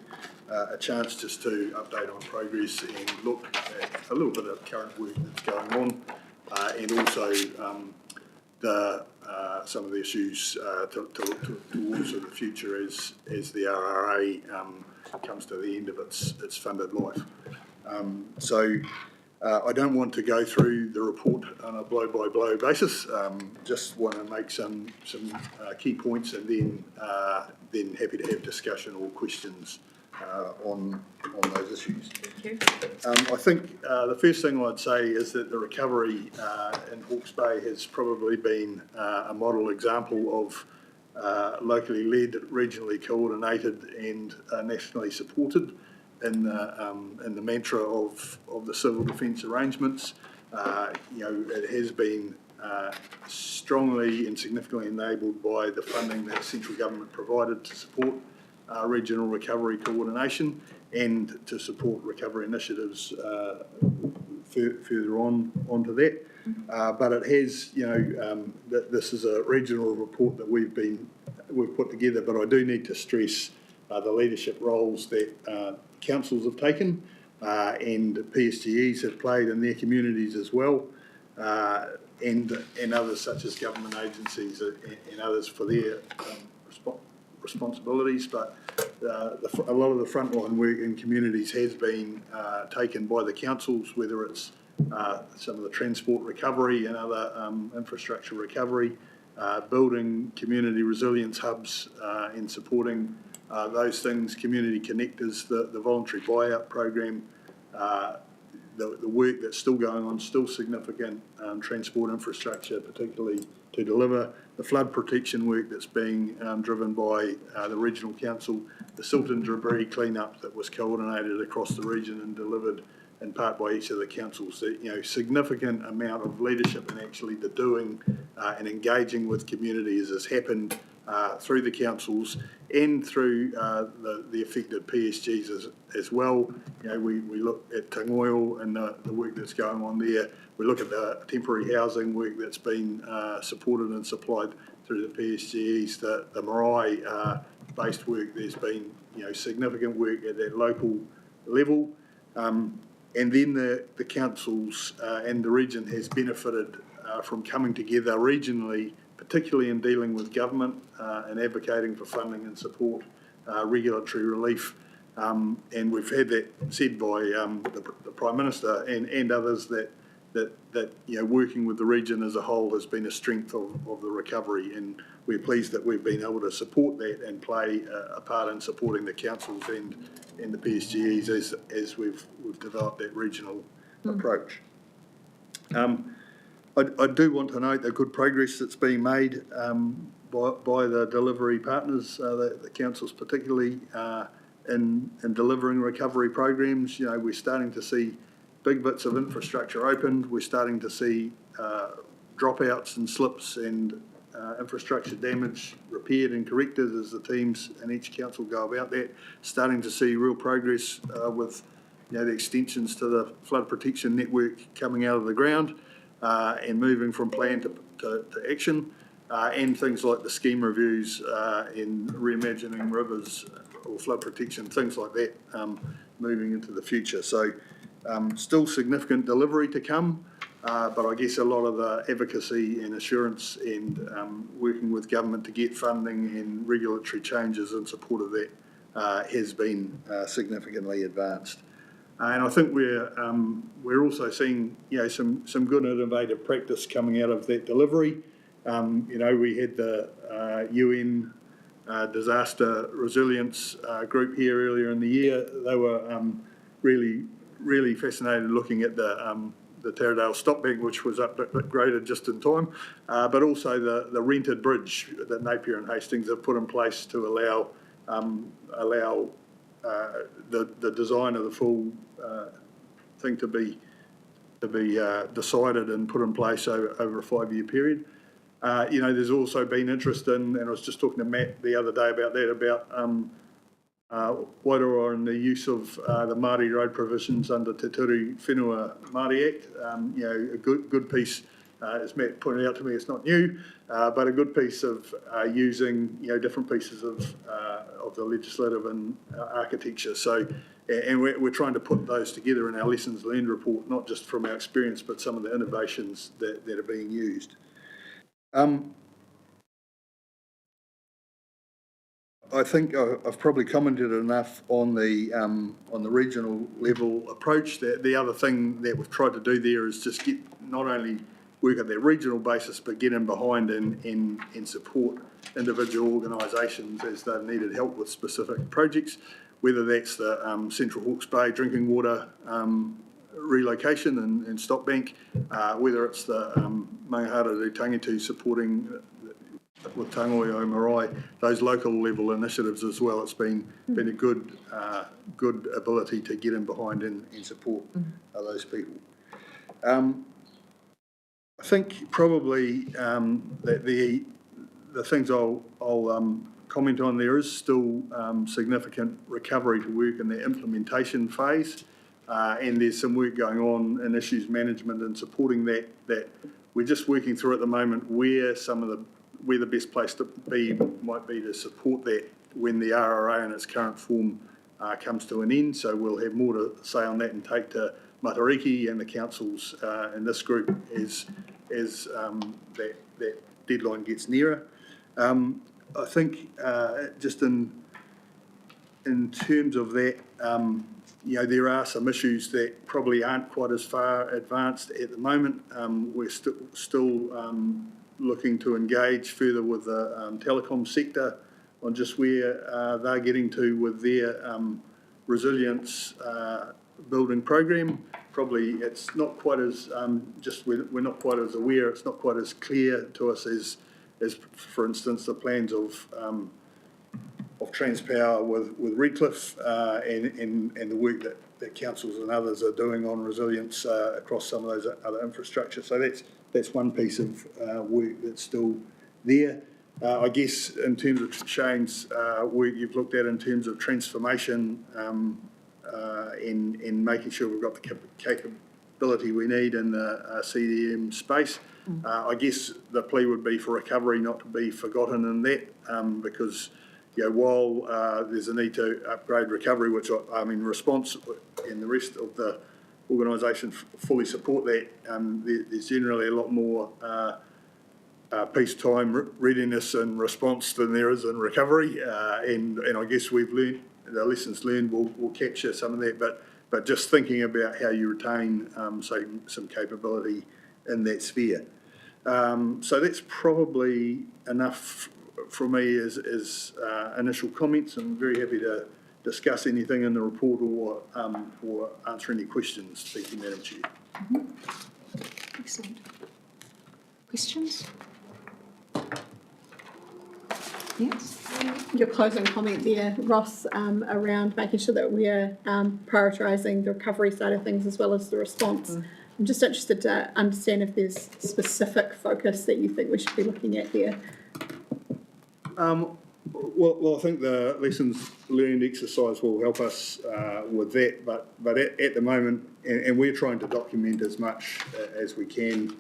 Speaker 13: a chance just to update on progress and look at a little bit of current work that's going on, and also some of the issues to look towards the future as the RRA comes to the end of its funded life. I don't want to go through the report on a blow-by-blow basis. Just want to make some key points, and then happy to have discussion or questions on those issues.
Speaker 2: Thank you.
Speaker 13: I think the first thing I'd say is that the recovery in Hawke's Bay has probably been a model example of locally led, regionally coordinated, and nationally supported in the mantra of the civil defence arrangements. It has been strongly and significantly enabled by the funding that central government provided to support regional recovery coordination and to support recovery initiatives further onto that. But it has, this is a regional report that we've put together, but I do need to stress the leadership roles that councils have taken and PSGEs have played in their communities as well, and others such as government agencies and others for their responsibilities. But a lot of the frontline work in communities has been taken by the councils, whether it's some of the transport recovery and other infrastructure recovery, building community resilience hubs and supporting those things, community connectors, the voluntary buyout program, the work that's still going on, still significant, transport infrastructure, particularly to deliver the flood protection work that's being driven by the regional council, the silt and debris cleanup that was coordinated across the region and delivered in part by each of the councils. Significant amount of leadership in actually the doing and engaging with communities has happened through the councils and through the affected PSGs as well. We look at Tangoil and the work that's going on there. We look at the temporary housing work that's been supported and supplied through the PSGs, the Marae based work. There's been significant work at that local level. And then the councils and the region has benefited from coming together regionally, particularly in dealing with government and advocating for funding and support, regulatory relief. And we've had that said by the Prime Minister and others that working with the region as a whole has been a strength of the recovery, and we're pleased that we've been able to support that and play a part in supporting the councils and the PSGEs as we've developed that regional approach. I do want to note the good progress that's being made by the delivery partners, the councils particularly, in delivering recovery programs. We're starting to see big bits of infrastructure opened. We're starting to see dropouts and slips and infrastructure damage repaired and corrected as the teams in each council go about that. Starting to see real progress with the extensions to the flood protection network coming out of the ground and moving from plan to action, and things like the scheme reviews in reimagining rivers or flood protection, things like that, moving into the future. So still significant delivery to come, but I guess a lot of the advocacy and assurance and working with government to get funding and regulatory changes in support of that has been significantly advanced. And I think we're also seeing, you know, some good innovative practice coming out of that delivery. You know, we had the UN disaster resilience group here earlier in the year. They were really fascinated looking at the Taradale stop bank, which was upgraded just in time, but also the rented bridge that Napier and Hastings have put in place to allow the design of the full thing to be decided and put in place over a 5-year period. You know, there's also been interest in, and I was just talking to Matt the other day about that, about Wairoa and the use of the Māori road provisions under Te Turi Whenua Māori Act. You know, a good piece, as Matt pointed out to me, it's not new, but a good piece of using, you know, different pieces of the legislative and architecture. So, and we're trying to put those together in our lessons learned report, not just from our experience, but some of the innovations that are being used. I think I've probably commented enough on the regional level approach. The other thing that we've tried to do there is just get, not only work at that regional basis, but get in behind and support individual organisations as they've needed help with specific projects, whether that's the Central Hawke's Bay drinking water relocation and stop bank, whether it's the Mangahara Tangitu supporting with Tangoio Marae, those local level initiatives as well. It's been a good ability to get in behind and support those people. I think probably that the things I'll comment on, there is still significant recovery to work in the implementation phase, and there's some work going on in issues management and supporting that we're just working through at the moment, where the best place to be might be to support that when the RRA in its current form comes to an end. So we'll have more to say on that and take to Matariki and the councils in this group as that deadline gets nearer. I think just in terms of that, you know, there are some issues that probably aren't quite as far advanced at the moment. We're still looking to engage further with the telecom sector on just where they're getting to with their resilience building program. Probably it's not quite as we're not quite as aware. It's not quite as clear to us as for instance the plans of Transpower with Redcliffe and the work that councils and others are doing on resilience across some of those other infrastructure. So that's one piece of work that's still there. I guess in terms of Shane's work you've looked at in terms of transformation in making sure we've got the capability we need in the CDEM space. I guess the plea would be for recovery not to be forgotten in that, because you know, while there's a need to upgrade recovery, which I mean Response and the rest of the organisation fully support that, there's generally a lot more peacetime readiness and response than there is in recovery, and I guess we've learned, the lessons learned will capture some of that, but just thinking about how you retain some capability in that sphere. So that's probably enough for me as initial comments. I'm very happy to discuss anything in the report or answer any questions. Thank you, Madam Chair.
Speaker 2: Excellent. Questions? Yes?
Speaker 8: Your closing comment there, Ross, around making sure that we're prioritising the recovery side of things as well as the response. I'm just interested to understand if there's specific focus that you think we should be looking at there.
Speaker 13: Well, I think the lessons learned exercise will help us with that, but at the moment, and we're trying to document as much as we can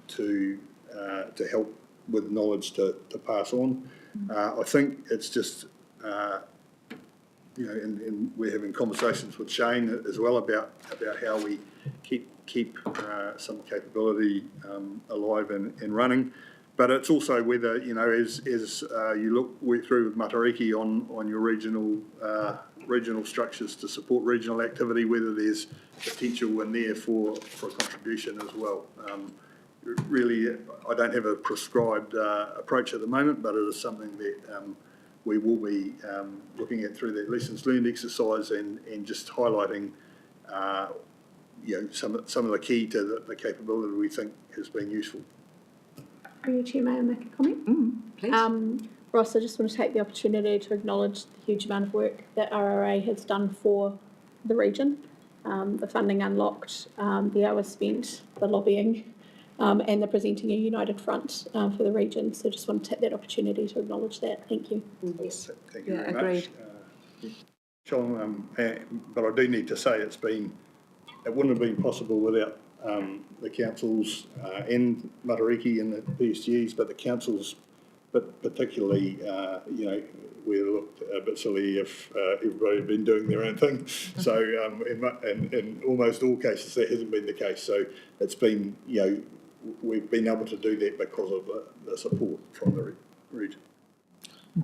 Speaker 13: to help with knowledge to pass on. I think it's just you know, and we're having conversations with Shane as well about how we keep some capability alive and running. But it's also whether, you know, as you work through with Matariki on your regional structures to support regional activity, whether there's potential in there for contribution as well. Really, I don't have a prescribed approach at the moment, but it is something that we will be looking at through that lessons learned exercise and just highlighting, you know, some of the key to the capability we think has been useful.
Speaker 8: Through you, Chair, may I make a comment?
Speaker 2: Please.
Speaker 8: Ross, I just want to take the opportunity to acknowledge the huge amount of work that RRA has done for the region, the funding unlocked, the hours spent, the lobbying, and the presenting a united front for the region. So just want to take that opportunity to acknowledge that. Thank you.
Speaker 2: Yes.
Speaker 13: Thank you very
Speaker 2: Agreed.
Speaker 13: much. Sean, but I do need to say it wouldn't have been possible without the councils and Matariki and the PSGs, but the councils, but particularly, you know, we looked a bit silly if everybody had been doing their own thing. So in almost all cases, that hasn't been the case. So it's been, you know, we've been able to do that because of the support from the region.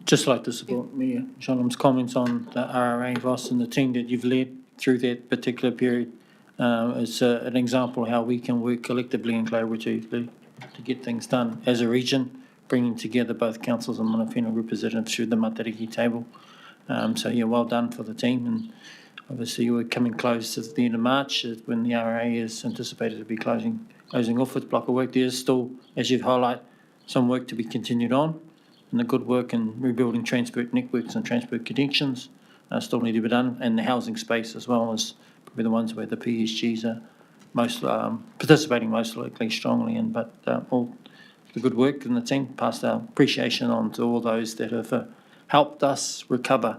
Speaker 3: Just like to support Mayor Sholom's comments on the RRA, Ross, and the team that you've led through that particular period. It's an example of how we can work collectively and collaboratively to get things done as a region, bringing together both councils and mana whenua representatives through the Matariki table. So, yeah, well done for the team. And obviously, we're coming close to the end of March when the RRA is anticipated to be closing off its block of work. There is still, as you've highlighted, some work to be continued on. And the good work in rebuilding transport networks and transport connections still need to be done. And the housing space as well is probably the ones where the PSGs are most participating most likely strongly in. But all the good work in the team, passed our appreciation on to all those that have helped us recover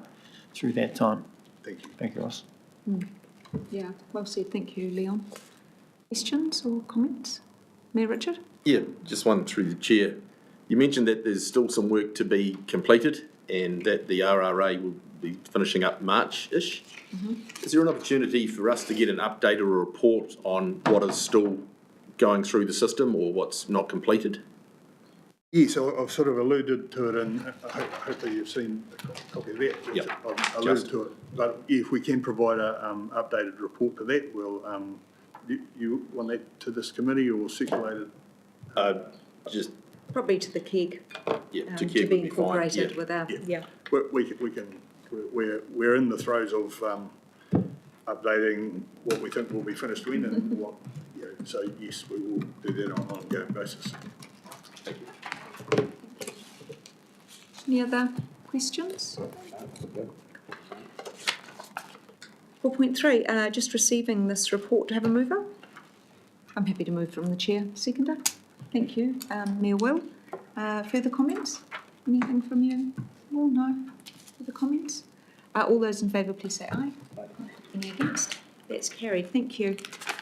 Speaker 3: through that time.
Speaker 13: Thank you.
Speaker 3: Thank you, Ross.
Speaker 2: Yeah, well said. Thank you, Leon. Questions or comments? Mayor Richard?
Speaker 9: Yeah, just one through the chair. You mentioned that there's still some work to be completed and that the RRA will be finishing up March-ish. Is there an opportunity for us to get an update or a report on what is still going through the system or what's not completed?
Speaker 13: Yes, I've sort of alluded to it, and hopefully you've seen a copy of that.
Speaker 9: Yep.
Speaker 13: I've alluded to it, but if we can provide a updated report to that, we'll, you want that to this committee or circulated?
Speaker 9: Just
Speaker 2: Probably to the KEG.
Speaker 9: yeah,
Speaker 2: To
Speaker 9: KEG
Speaker 2: be
Speaker 9: would be fine.
Speaker 2: incorporated
Speaker 9: Yeah.
Speaker 2: with our,
Speaker 13: Yeah. We're in the throes of updating what we think will be finished when and what, you know, so yes, we will do that on an ongoing basis. Thank you.
Speaker 2: Any other questions? 4.3, just receiving this report. To have a mover? I'm happy to move from the chair. Seconder? Thank you. Mayor Will, further comments? Anything from you? No? Further comments? All those in favour, please say aye. Any against? That's carried. Thank you.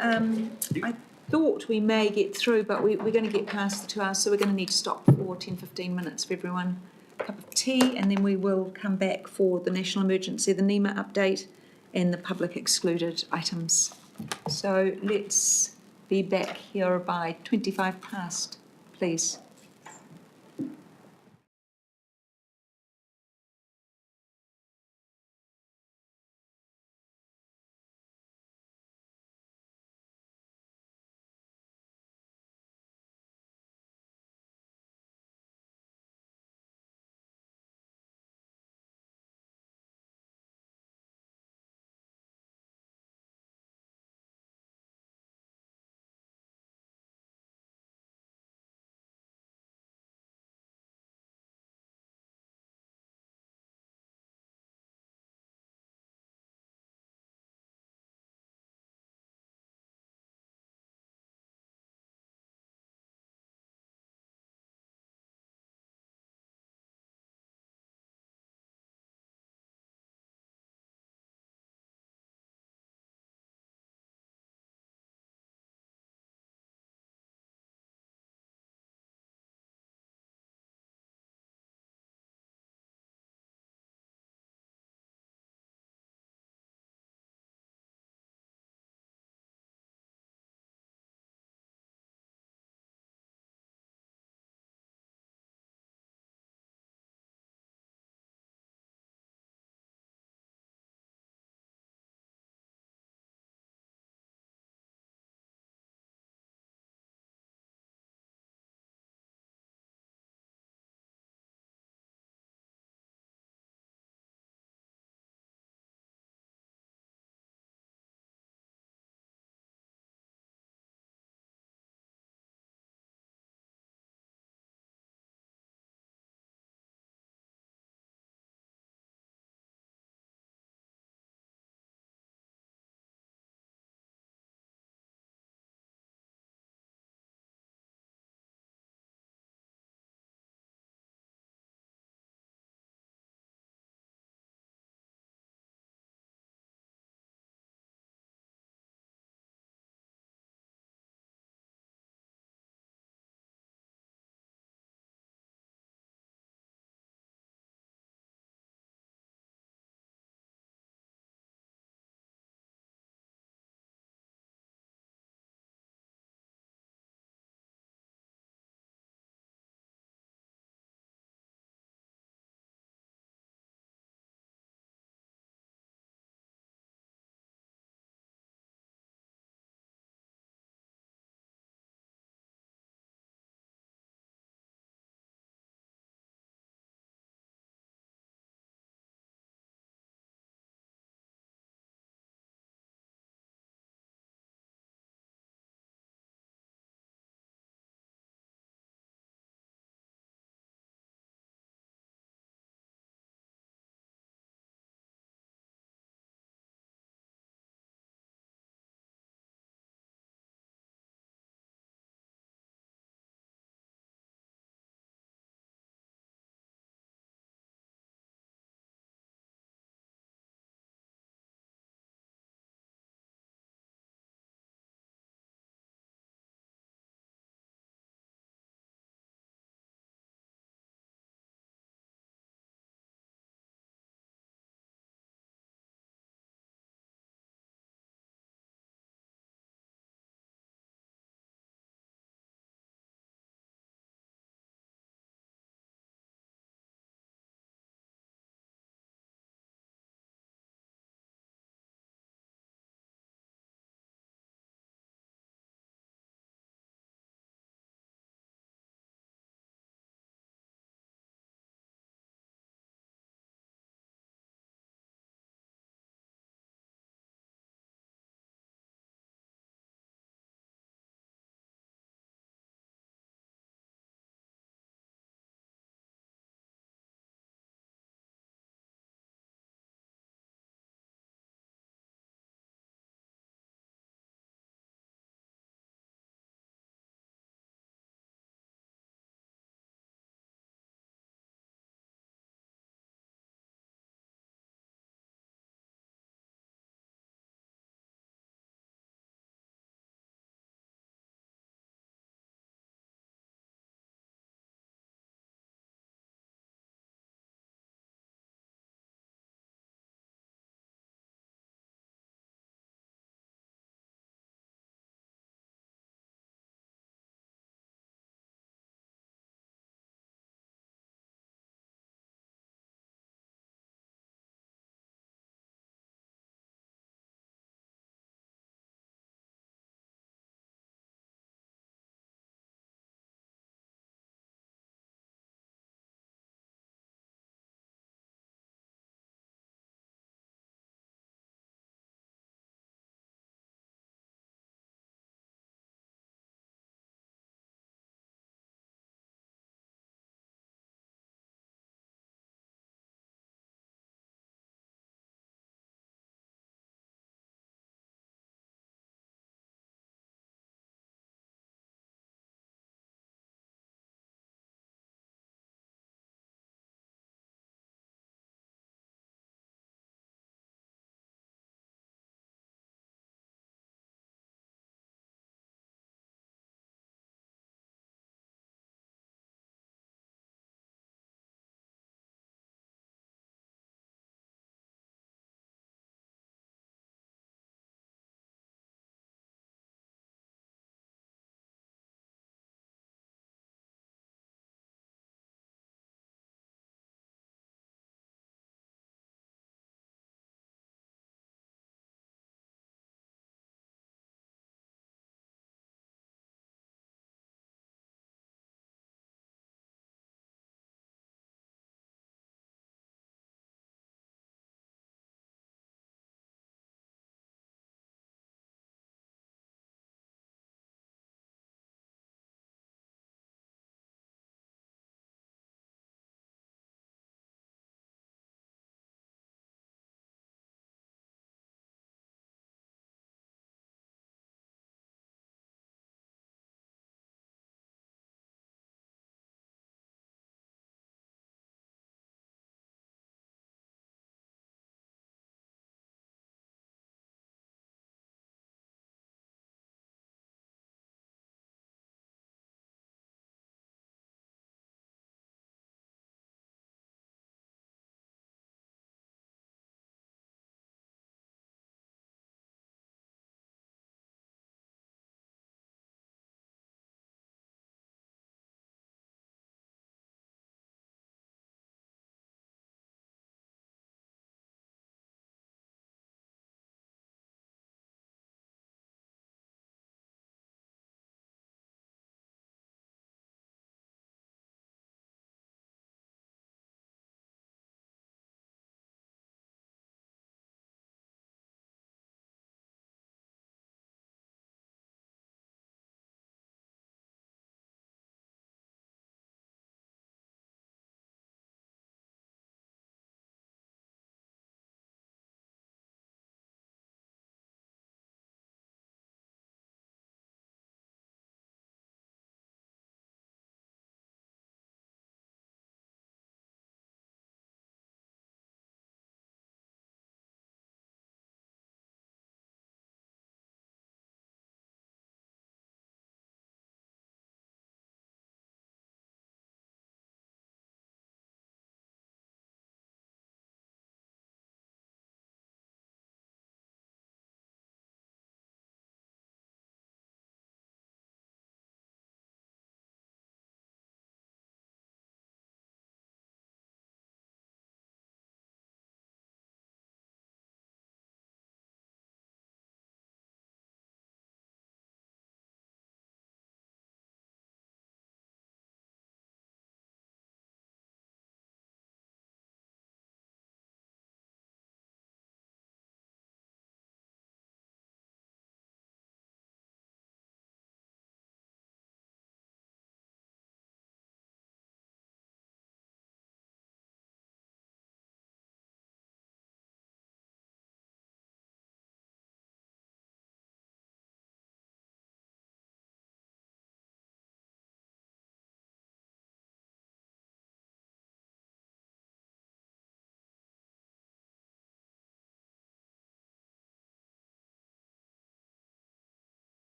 Speaker 2: I thought we may get through, but we're going to get past the 2 hours, so we're going to need to stop for 10-15 minutes for everyone. A cup of tea, and then we will come back for the national emergency, the NEMA update, and the public excluded items. So let's be back here by 25 past, please.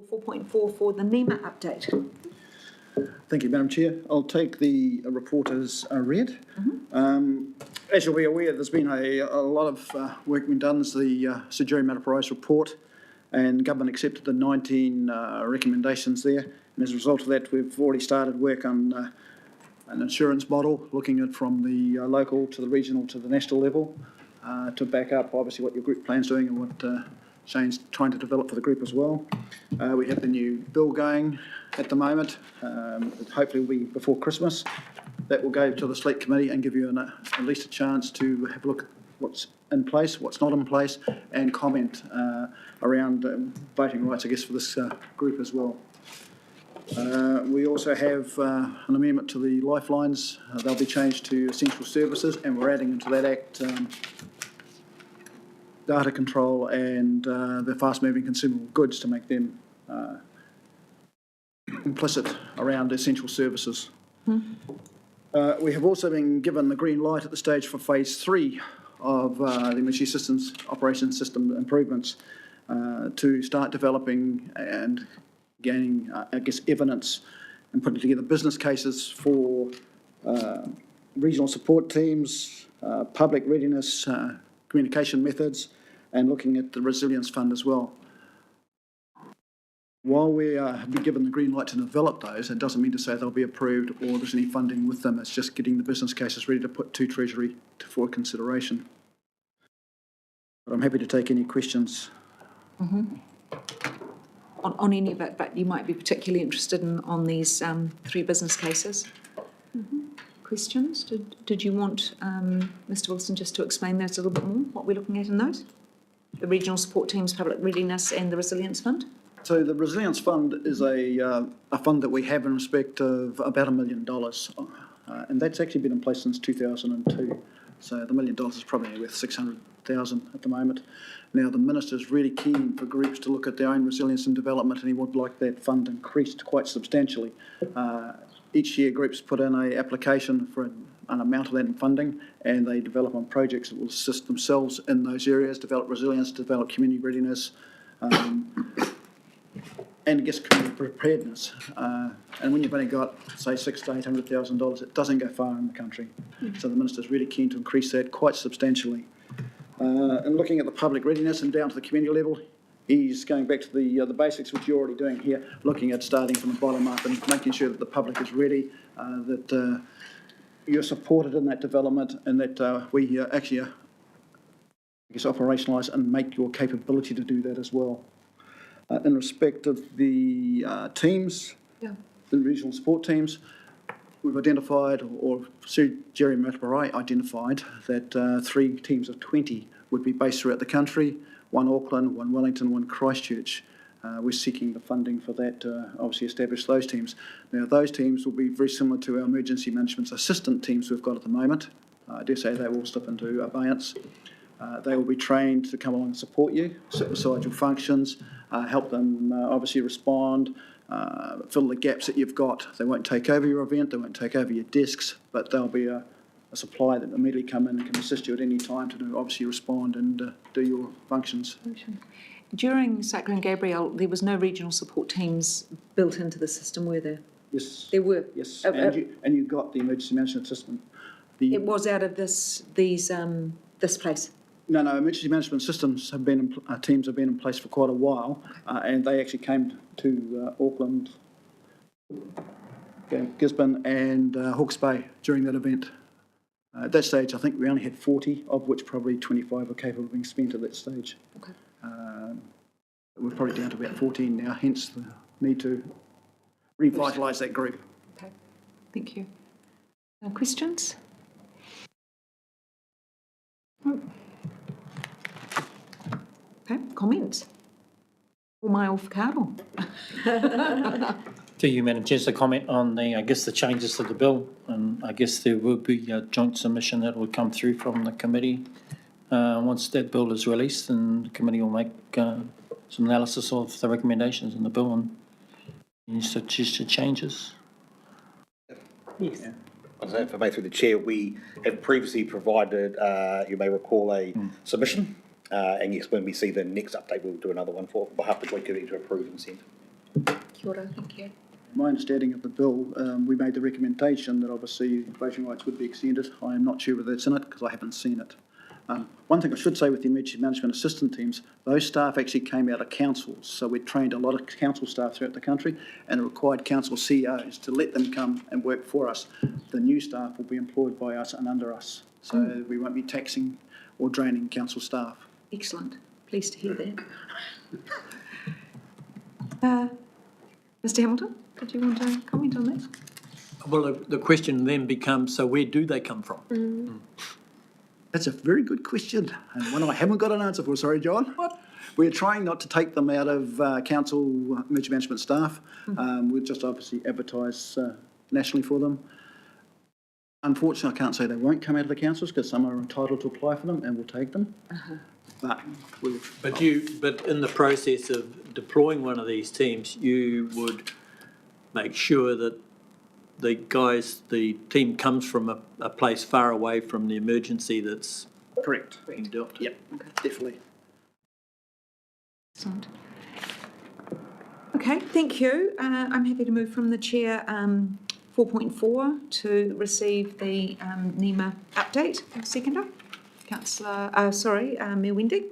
Speaker 2: 4.4 for the NEMA update.
Speaker 11: Thank you, Madam Chair. I'll take the report as read. As you'll be aware, there's been a lot of work been done. There's the Sir Jerry Mataparais report, and government accepted the 19 recommendations there. And as a result of that, we've already started work on an insurance model, looking at from the local to the regional to the national level, to back up obviously what your group plan's doing and what Shane's trying to develop for the group as well. We have the new bill going at the moment. Hopefully will be before Christmas. That will go to the Select Committee and give you at least a chance to have a look at what's in place, what's not in place, and comment around voting rights, I guess, for this group as well. We also have an amendment to the lifelines. They'll be changed to essential services, and we're adding into that Act data control and the fast-moving consumable goods to make them implicit around essential services. We have also been given the green light at the stage for phase 3 of the emergency systems operation system improvements to start developing and gaining, I guess, evidence and putting together business cases for regional support teams, public readiness, communication methods, and looking at the resilience fund as well. While we have been given the green light to develop those, it doesn't mean to say they'll be approved or there's any funding with them. It's just getting the business cases ready to put to Treasury for consideration. But I'm happy to take any questions.
Speaker 2: On any of it, but you might be particularly interested on these 3 business cases. Questions? Did you want Mr. Wilson just to explain those a little bit more, what we're looking at in those? The regional support teams, public readiness and the resilience fund?
Speaker 11: So the resilience fund is a fund that we have in respect of about $1 million, and that's actually been in place since 2002. So the $1 million is probably worth 600,000 at the moment. Now the Minister's really keen for groups to look at their own resilience and development, and he would like that fund increased quite substantially. Each year groups put in an application for an amount of that in funding, and they develop on projects that will assist themselves in those areas, develop resilience, develop community readiness, and I guess community preparedness. And when you've only got, say, $600,000 to $800,000, it doesn't go far in the country. So the Minister's really keen to increase that quite substantially. And looking at the public readiness and down to the community level, he's going back to the basics, which you're already doing here, looking at starting from the bottom up and making sure that the public is ready, that you're supported in that development, and that we actually, I guess, operationalise and make your capability to do that as well. In respect of the teams, the regional support teams, we've identified, or Sir Jerry Mataparais identified, that 3 teams of 20 would be based throughout the country, 1 Auckland, 1 Wellington, 1 Christchurch. We're seeking the funding for that to obviously establish those teams. Now those teams will be very similar to our emergency management assistant teams we've got at the moment. I dare say they will slip into abeyance. They will be trained to come along and support you, sit beside your functions, help them obviously respond, fill the gaps that you've got. They won't take over your event, they won't take over your desks, but they'll be a supply that immediately come in and can assist you at any time to obviously respond and do your functions.
Speaker 2: During Cyclone Gabrielle, there was no regional support teams built into the system, were there?
Speaker 11: Yes.
Speaker 2: There were?
Speaker 11: Yes, and you got the emergency management system.
Speaker 2: It was out of this place?
Speaker 11: No, emergency management systems have been, teams have been in place for quite a while, and they actually came to Auckland, Gisborne and Hawke's Bay during that event. At that stage, I think we only had 40, of which probably 25 were capable of being spent at that stage.
Speaker 2: Okay.
Speaker 11: We're probably down to about 14 now, hence the need to revitalise that group.
Speaker 2: Okay, thank you. Questions? Okay, comments? O mai o whakaaro.
Speaker 3: To you, Madam Chair, just a comment on the changes to the bill, and I guess there will be a joint submission that will come through from the committee. Once that bill is released, and the committee will make some analysis of the recommendations in the bill and any suggested changes.
Speaker 1: Yes.
Speaker 4: Yeah. If I may, through the chair, we have previously provided, you may recall, a submission, and yes, when we see the next update, we'll do another one for behalf of the Joint Committee to approve and send.
Speaker 2: Kia ora, thank you.
Speaker 11: My understanding of the bill, we made the recommendation that obviously voting rights would be extended. I am not sure whether that's in it because I haven't seen it. One thing I should say with the emergency management assistant teams, those staff actually came out of councils. So we trained a lot of council staff throughout the country and it required council CEOs to let them come and work for us. The new staff will be employed by us and under us. So we won't be taxing or draining council staff.
Speaker 2: Excellent. Pleased to hear that. Mr Hamilton, did you want to comment on that?
Speaker 12: Well, the question then becomes, so where do they come from?
Speaker 11: That's a very good question, and one I haven't got an answer for. Sorry, John. What? We're trying not to take them out of council emergency management staff. We'll just obviously advertise nationally for them. Unfortunately, I can't say they won't come out of the councils because some are entitled to apply for them and we'll take them. But
Speaker 12: But in the process of deploying one of these teams, you would make sure that the team comes from a place far away from the emergency that's
Speaker 11: correct.
Speaker 12: being dealt with.
Speaker 11: Yep, definitely.
Speaker 2: Excellent. Okay, thank you. I'm happy to move from the chair 4.4 to receive the NEMA update. Seconder, Councillor, Mayor Wendy.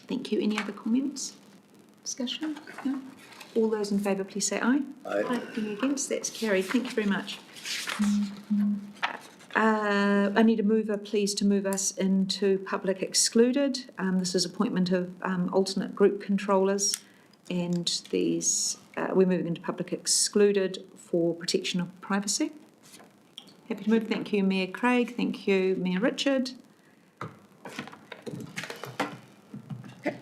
Speaker 2: Thank you. Any other comments? Discussion? No? All those in favour, please say aye.
Speaker 6: Aye.
Speaker 2: Any against? That's carried. Thank you very much. I need a mover, please, to move us into Public Excluded. This is appointment of alternate group controllers, and these we're moving into Public Excluded for protection of privacy. Happy to move. Thank you, Mayor Craig. Thank you, Mayor Richard. Okay.